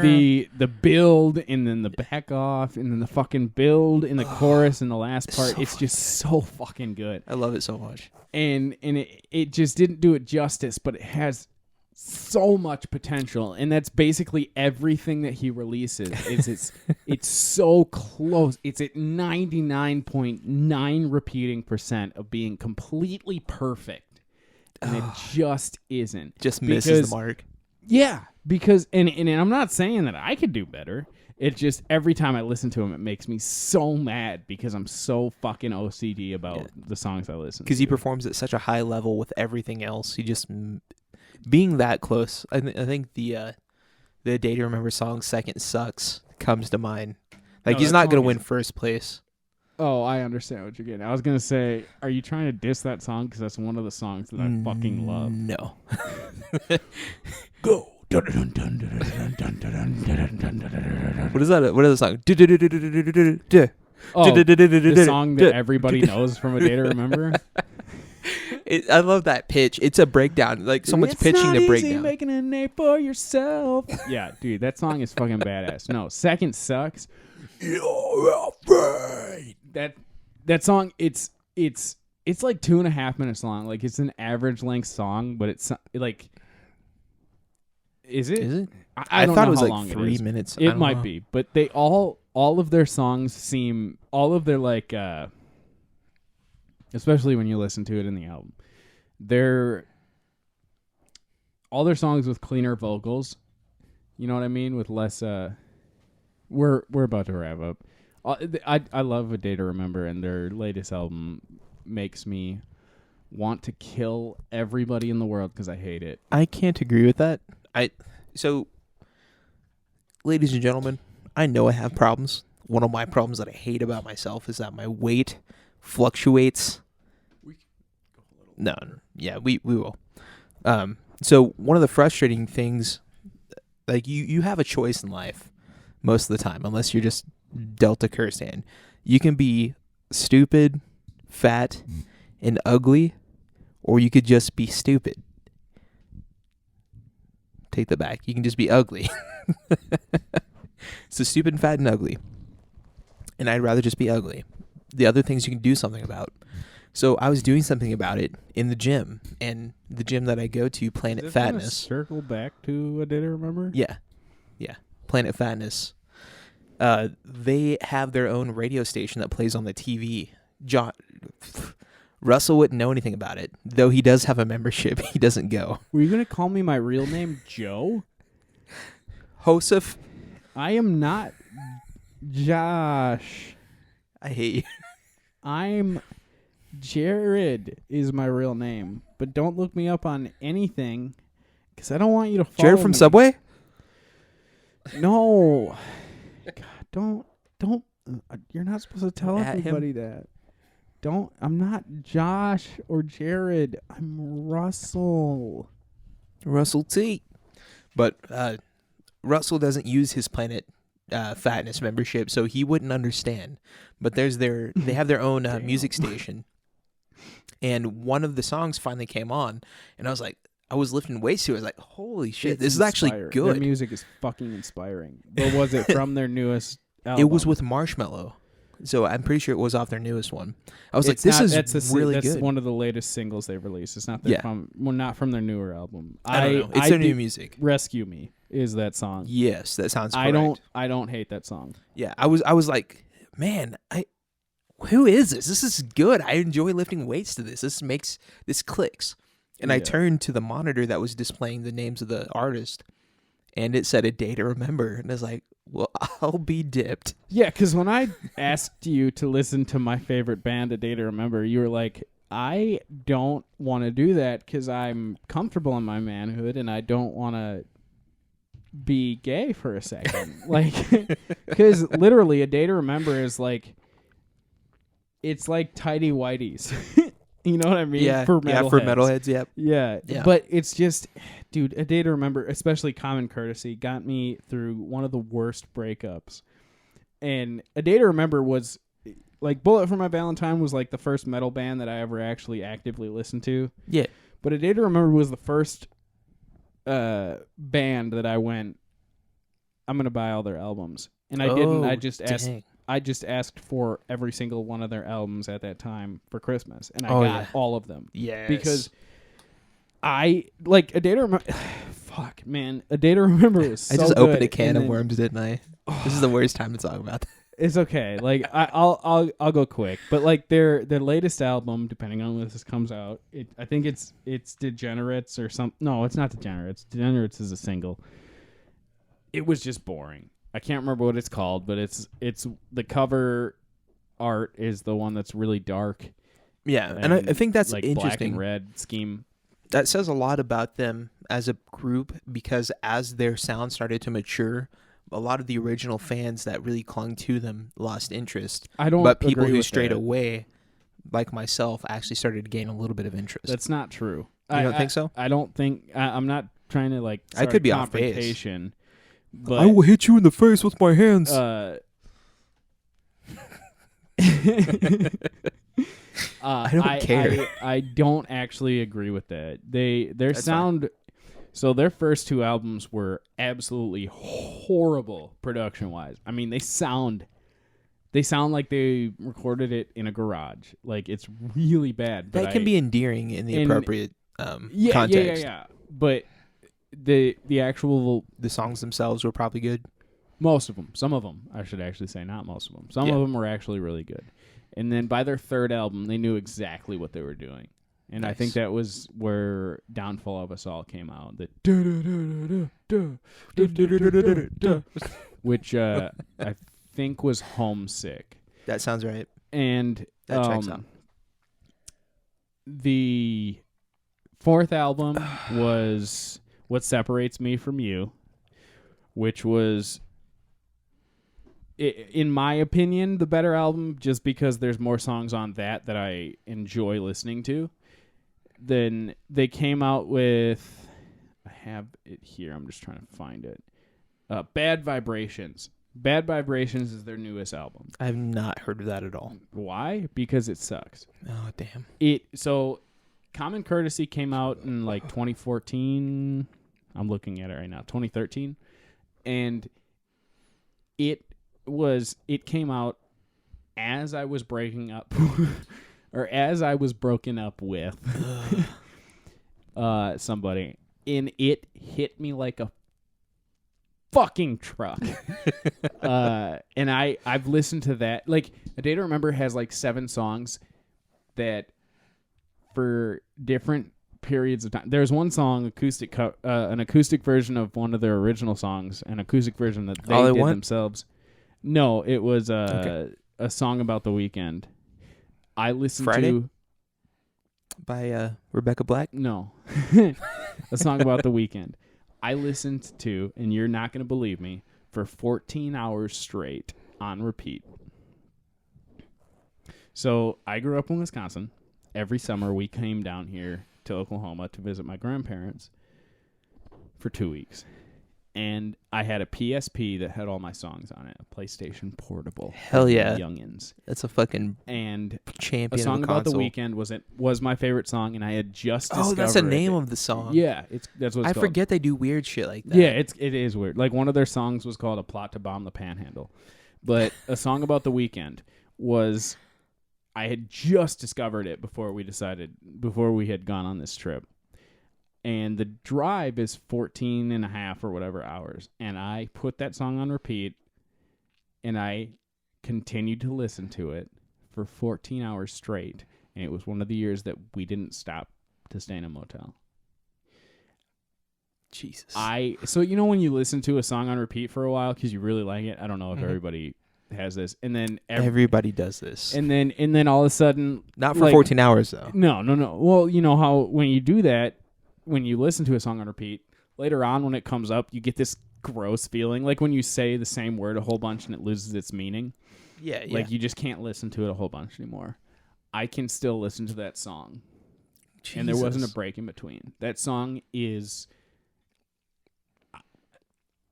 Speaker 1: the build and then the back off and then the fucking build in the chorus and the last part.
Speaker 2: So
Speaker 1: It's just so fucking good.
Speaker 2: I love it so much.
Speaker 1: And it just didn't do it justice, but it has so much potential, and that's basically everything that he releases. It's so close. It's at 99.9 repeating % of being completely perfect. And it just isn't.
Speaker 2: Just misses the mark.
Speaker 1: Yeah, because and I'm not saying that I could do better. It just every time I listen to him, it makes me so mad because I'm so fucking OCD about the songs I listen to.
Speaker 2: Because he performs at such a high level with everything else. He just being that close. I think the Day to Remember song "Second Sucks" comes to mind. Like he's not gonna win first place.
Speaker 1: Oh, I understand what you're getting. I was going to say, are you trying to diss that song? Because that's one of the songs that I fucking love.
Speaker 2: No.
Speaker 1: Go.
Speaker 2: What is that? What is the song?
Speaker 1: Oh, the song that everybody knows from A Day to Remember?
Speaker 2: I love that pitch. It's a breakdown. Like someone's pitching the breakdown.
Speaker 1: It's not easy making a name for yourself. Yeah, dude, that song is fucking badass. No, Second Sucks. You're afraid. That song, it's like 2.5 minutes long. Like it's an average length song, but it's like, is it?
Speaker 2: Is it?
Speaker 1: I don't
Speaker 2: thought
Speaker 1: know
Speaker 2: it was
Speaker 1: how
Speaker 2: like
Speaker 1: long
Speaker 2: 3
Speaker 1: it is.
Speaker 2: minutes.
Speaker 1: It might be, but they all of their songs seem, all of their like, especially when you listen to it in the album, all their songs with cleaner vocals. You know what I mean? With less. We're about to wrap up. I love A Day to Remember, and their latest album makes me want to kill everybody in the world because I hate it.
Speaker 2: I can't agree with that. So, ladies and gentlemen, I know I have problems. One of my problems that I hate about myself is that my weight fluctuates. We can go a little. No, yeah, we will. So one of the frustrating things, like you have a choice in life most of the time, unless you're just dealt a cursed hand. You can be stupid, fat, and ugly, or you could just be stupid. Take that back. You can just be ugly. So stupid, fat, and ugly. And I'd rather just be ugly. The other things you can do something about. So I was doing something about it in the gym, and the gym that I go to, Planet Fatness.
Speaker 1: Circle back to A Day to Remember?
Speaker 2: Yeah. Planet Fatness. They have their own radio station that plays on the TV. Russell wouldn't know anything about it, though he does have a membership. He doesn't go.
Speaker 1: Were you going to call me my real name, Joe?
Speaker 2: Joseph?
Speaker 1: I am not Josh.
Speaker 2: I hate you.
Speaker 1: I'm Jared is my real name, but don't look me up on anything because I don't want you to follow
Speaker 2: Jared from
Speaker 1: me.
Speaker 2: Subway?
Speaker 1: No. God, don't. You're not supposed to tell
Speaker 2: At
Speaker 1: everybody that. I'm not Josh or Jared. I'm Russell.
Speaker 2: Russell T. But Russell doesn't use his Planet Fatness membership, so he wouldn't understand. But they have their own music station. And one of the songs finally came on, and I was lifting weights to it. I was like, holy shit, this is actually good.
Speaker 1: Their music is fucking inspiring. But was it from their newest album?
Speaker 2: It was with Marshmello. So I'm pretty sure it was off their newest one. I was this is really good.
Speaker 1: That's one of the latest singles they've released. It's not not from their newer album.
Speaker 2: I don't know. It's their new music.
Speaker 1: Rescue Me is that song.
Speaker 2: Yes, that sounds correct.
Speaker 1: I don't hate that song.
Speaker 2: Yeah, I was like, man, who is this? This is good. I enjoy lifting weights to this. This clicks. And I turned to the monitor that was displaying the names of the artist, and it said A Day to Remember. And I was like, well, I'll be dipped.
Speaker 1: Yeah, because when I asked you to listen to my favorite band, A Day to Remember, you were like, I don't want to do that because I'm comfortable in my manhood and I don't want to be gay for a second. Like, because literally A Day to Remember is like, it's like tidy whities. You know what I mean?
Speaker 2: Yeah,
Speaker 1: for metalheads.
Speaker 2: Yep.
Speaker 1: Yeah, but it's just, dude, A Day to Remember, especially Common Courtesy, got me through one of the worst breakups. And A Day to Remember was, like, Bullet for My Valentine was, like, the first metal band that I ever actually actively listened to.
Speaker 2: Yeah.
Speaker 1: But A Day to Remember was the first band that I went, I'm gonna buy all their albums, and I didn't. I just asked.
Speaker 2: Dang.
Speaker 1: I just asked for every single one of their albums at that time for Christmas, and I got all of them.
Speaker 2: Yes.
Speaker 1: Because I like A Day to Remember. Fuck, man, A Day to Remember was so
Speaker 2: I just
Speaker 1: good,
Speaker 2: opened a can of
Speaker 1: then,
Speaker 2: worms, didn't I? This is the worst time to talk about that.
Speaker 1: It's okay. Like I'll go quick, but like their latest album, depending on when this comes out, I think it's Degenerates or some. No, it's not Degenerates. Degenerates is a single. It was just boring. I can't remember what it's called, but it's the cover art is the one that's really dark.
Speaker 2: Yeah, and I think that's
Speaker 1: like
Speaker 2: interesting.
Speaker 1: Black and red scheme.
Speaker 2: That says a lot about them as a group because as their sound started to mature, a lot of the original fans that really clung to them lost interest. But people who strayed away, like myself, actually started to gain a little bit of interest.
Speaker 1: That's not true.
Speaker 2: You don't think so?
Speaker 1: I don't think. I'm not trying to like.
Speaker 2: I could be off base.
Speaker 1: Confrontation. But,
Speaker 2: I will hit you in the face with my hands. I don't care.
Speaker 1: I don't actually agree with that. Their
Speaker 2: That's
Speaker 1: sound.
Speaker 2: Fine.
Speaker 1: So their first two albums were absolutely horrible production wise. I mean, they sound like they recorded it in a garage. Like it's really bad. But
Speaker 2: that can be endearing in the appropriate context.
Speaker 1: Yeah. But the actual
Speaker 2: songs themselves were probably good.
Speaker 1: Most of them. Some of them, I should actually say, not most of them. Some of them were actually really good. And then by their third album, they knew exactly what they were doing. And nice. I think that was where Downfall of Us All came out. Which I think was Homesick.
Speaker 2: That sounds right.
Speaker 1: And
Speaker 2: that checks out.
Speaker 1: The fourth album was What Separates Me From You, which was, in my opinion, the better album just because there's more songs on that I enjoy listening to. Then they came out with, I have it here, I'm just trying to find it. Bad Vibrations. Bad Vibrations is their newest album.
Speaker 2: I have not heard of that at all.
Speaker 1: Why? Because it sucks.
Speaker 2: Oh, damn.
Speaker 1: So Common Courtesy came out in like 2014. I'm looking at it right now. 2013. And it came out as I was breaking up or as I was broken up with somebody, and it hit me like a fucking truck. And I've listened to that. Like, A Day to Remember has like 7 songs that for different periods of time. There's one song, an acoustic version of one of their original songs, an acoustic version that they did themselves. No, it was a song about the weekend. I listened to
Speaker 2: by Rebecca Black.
Speaker 1: No, a song about the weekend. I listened to, and you're not going to believe me, for 14 hours straight on repeat. So I grew up in Wisconsin. Every summer we came down here to Oklahoma to visit my grandparents for 2 weeks. And I had a PSP that had all my songs on it, a PlayStation Portable.
Speaker 2: Hell yeah.
Speaker 1: Youngins.
Speaker 2: That's a fucking
Speaker 1: and
Speaker 2: champion.
Speaker 1: A Song
Speaker 2: of
Speaker 1: About the Weekend was my favorite song, and I had just discovered it.
Speaker 2: Oh, that's the name of the song.
Speaker 1: Yeah, that's what it's called.
Speaker 2: I forget they do weird shit like that.
Speaker 1: Yeah, it is weird. Like one of their songs was called A Plot to Bomb the Panhandle. But A Song About the Weekend was, I had just discovered it before we had gone on this trip. And the drive is 14 and a half or whatever hours. And I put that song on repeat, and I continued to listen to it for 14 hours straight. And it was one of the years that we didn't stop to stay in a motel.
Speaker 2: Jesus.
Speaker 1: So you know when you listen to a song on repeat for a while because you really like it? I don't know if everybody has this. And then
Speaker 2: everybody does this.
Speaker 1: And then all of a sudden...
Speaker 2: Not for 14 hours, though.
Speaker 1: No. Well, you know how when you do that, when you listen to a song on repeat, later on when it comes up, you get this gross feeling. Like when you say the same word a whole bunch and it loses its meaning.
Speaker 2: Yeah.
Speaker 1: Like you just can't listen to it a whole bunch anymore. I can still listen to that song. Jesus. And there wasn't a break in between. That song is...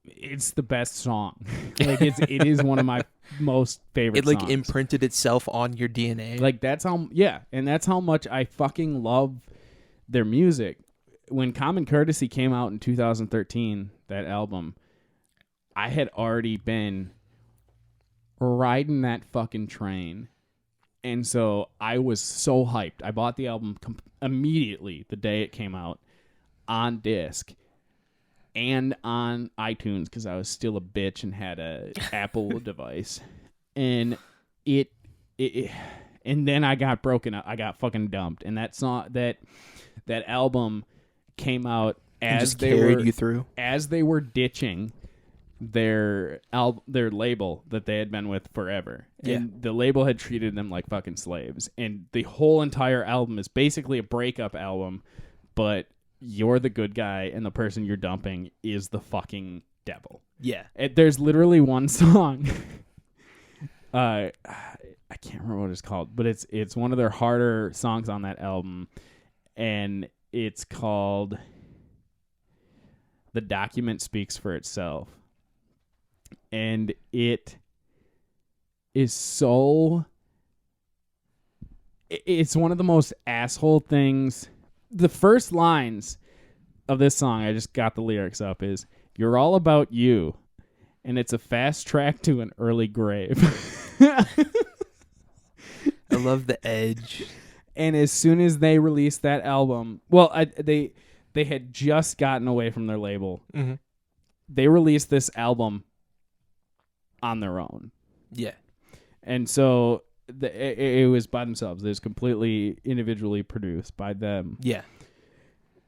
Speaker 1: It's the best song. Like it is one of my most favorite songs.
Speaker 2: It imprinted itself on your DNA.
Speaker 1: Like that's how and that's how much I fucking love their music. when Common Courtesy came out in 2013, that album, I had already been riding that fucking train. And so I was so hyped. I bought the album immediately the day it came out on disc and on iTunes because I was still a bitch and had a Apple device. And and then I got broken up. I got fucking dumped. And that song, that album came out as they
Speaker 2: carried you through,
Speaker 1: as they were ditching their label that they had been with forever.
Speaker 2: Yeah.
Speaker 1: And the label had treated them like fucking slaves. And the whole entire album is basically a breakup album, but you're the good guy and the person you're dumping is the fucking devil.
Speaker 2: Yeah.
Speaker 1: There's literally one song. I can't remember what it's called, but it's one of their harder songs on that album, and it's called "The Document Speaks for Itself," and it is so. It's one of the most asshole things. The first lines of this song, I just got the lyrics up, is "You're all about you, and it's a fast track to an early grave."
Speaker 2: I love the edge.
Speaker 1: And as soon as they released that album, well, they had just gotten away from their label.
Speaker 2: Mm-hmm.
Speaker 1: They released this album on their own.
Speaker 2: Yeah.
Speaker 1: And so it was by themselves. It was completely individually produced by them.
Speaker 2: Yeah.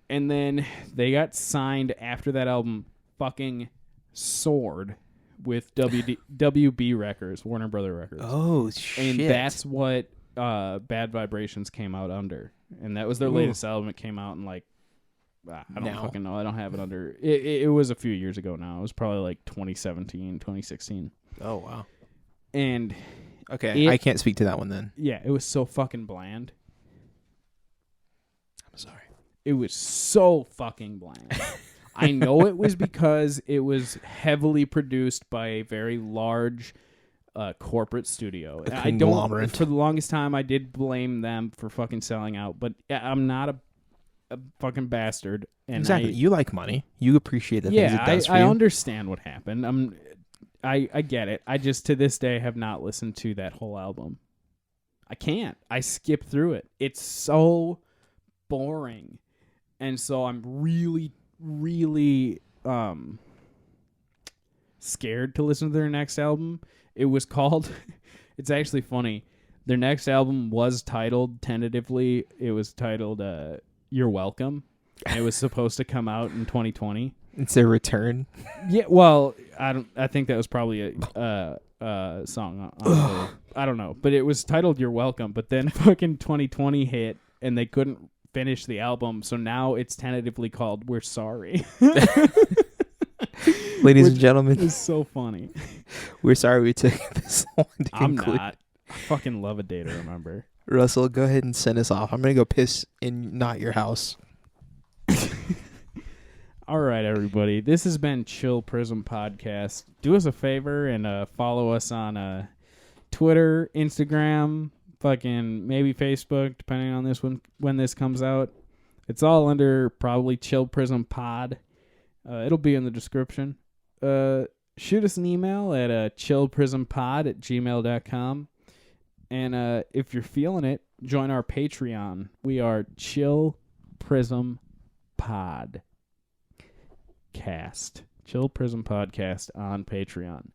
Speaker 1: And then they got signed after that album fucking soared with WB Records, Warner Brother Records.
Speaker 2: Oh, shit.
Speaker 1: And that's what Bad Vibrations came out under. And that was their latest album. It came out in I don't fucking know. I don't have it under. It was a few years ago now. It was probably like 2017, 2016.
Speaker 2: Oh, wow.
Speaker 1: And
Speaker 2: okay, I can't speak to that one then.
Speaker 1: Yeah, it was so fucking bland.
Speaker 2: I'm sorry.
Speaker 1: It was so fucking bland. I know it was because it was heavily produced by a very large corporate studio.
Speaker 2: A conglomerate.
Speaker 1: For the longest time, I did blame them for fucking selling out, but I'm not a fucking bastard. And
Speaker 2: exactly. You like money. You appreciate the things it does for you.
Speaker 1: I understand what happened. I get it. I just, to this day, have not listened to that whole album. I can't. I skip through it. It's so boring. And so I'm really scared to listen to their next album. It was called, it's actually funny, their next album was titled tentatively, it was titled You're Welcome, and it was supposed to come out in 2020.
Speaker 2: It's a return.
Speaker 1: Yeah, well, I think that was probably a song I don't know, but it was titled You're Welcome, but then fucking 2020 hit and they couldn't finish the album, so now it's tentatively called We're Sorry.
Speaker 2: Ladies and gentlemen,
Speaker 1: it's so funny.
Speaker 2: We're sorry we took this long to conclude.
Speaker 1: I'm not. I fucking love A Day to Remember.
Speaker 2: Russell, go ahead and send us off. I'm gonna go piss in not your house.
Speaker 1: All right, everybody. This has been Chill Prism Podcast. Do us a favor and follow us on Twitter, Instagram, fucking maybe Facebook, depending on this one when this comes out. It's all under probably Chill Prism Pod. It'll be in the description. Shoot us an email at chillprismpod@gmail.com. And if you're feeling it, join our Patreon. We are Chill Prism Pod Cast. Chill Prism Podcast on Patreon.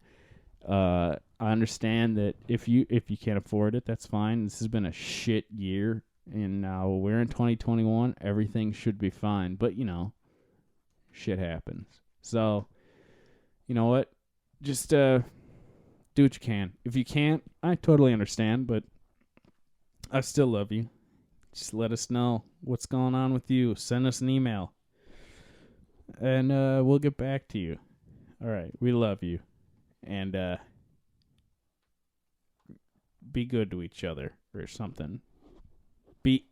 Speaker 1: I understand that if you can't afford it, that's fine. This has been a shit year, and now we're in 2021. Everything should be fine, but shit happens. So, you know what? Just do what you can. If you can't, I totally understand, but I still love you. Just let us know what's going on with you. Send us an email, and we'll get back to you. All right, we love you, and be good to each other or something. Be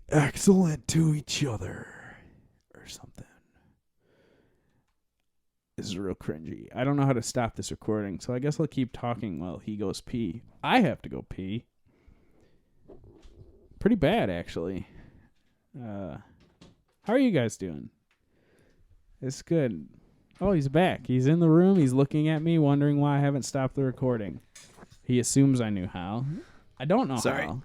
Speaker 1: excellent to each other or something. This is real cringy. I don't know how to stop this recording, so I guess I'll keep talking while he goes pee. I have to go pee. Pretty bad, actually. How are you guys doing? It's good. Oh, he's back. He's in the room. He's looking at me, wondering why I haven't stopped the recording. He assumes I knew how. I don't know
Speaker 2: Sorry.
Speaker 1: how.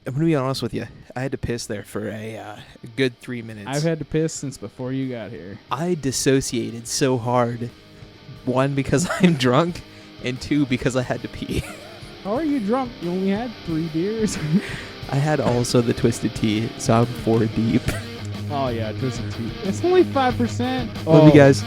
Speaker 2: I'm gonna be honest with you. I had to piss there for a good 3 minutes.
Speaker 1: I've had to piss since before you got here.
Speaker 2: I dissociated so hard. 1, because I'm drunk, and 2, because I had to pee.
Speaker 1: How are you drunk? You only had 3 beers.
Speaker 2: I had also the twisted tea, so I'm 4 deep.
Speaker 1: Oh yeah, twisted tea. It's only 5%.
Speaker 2: Love you guys.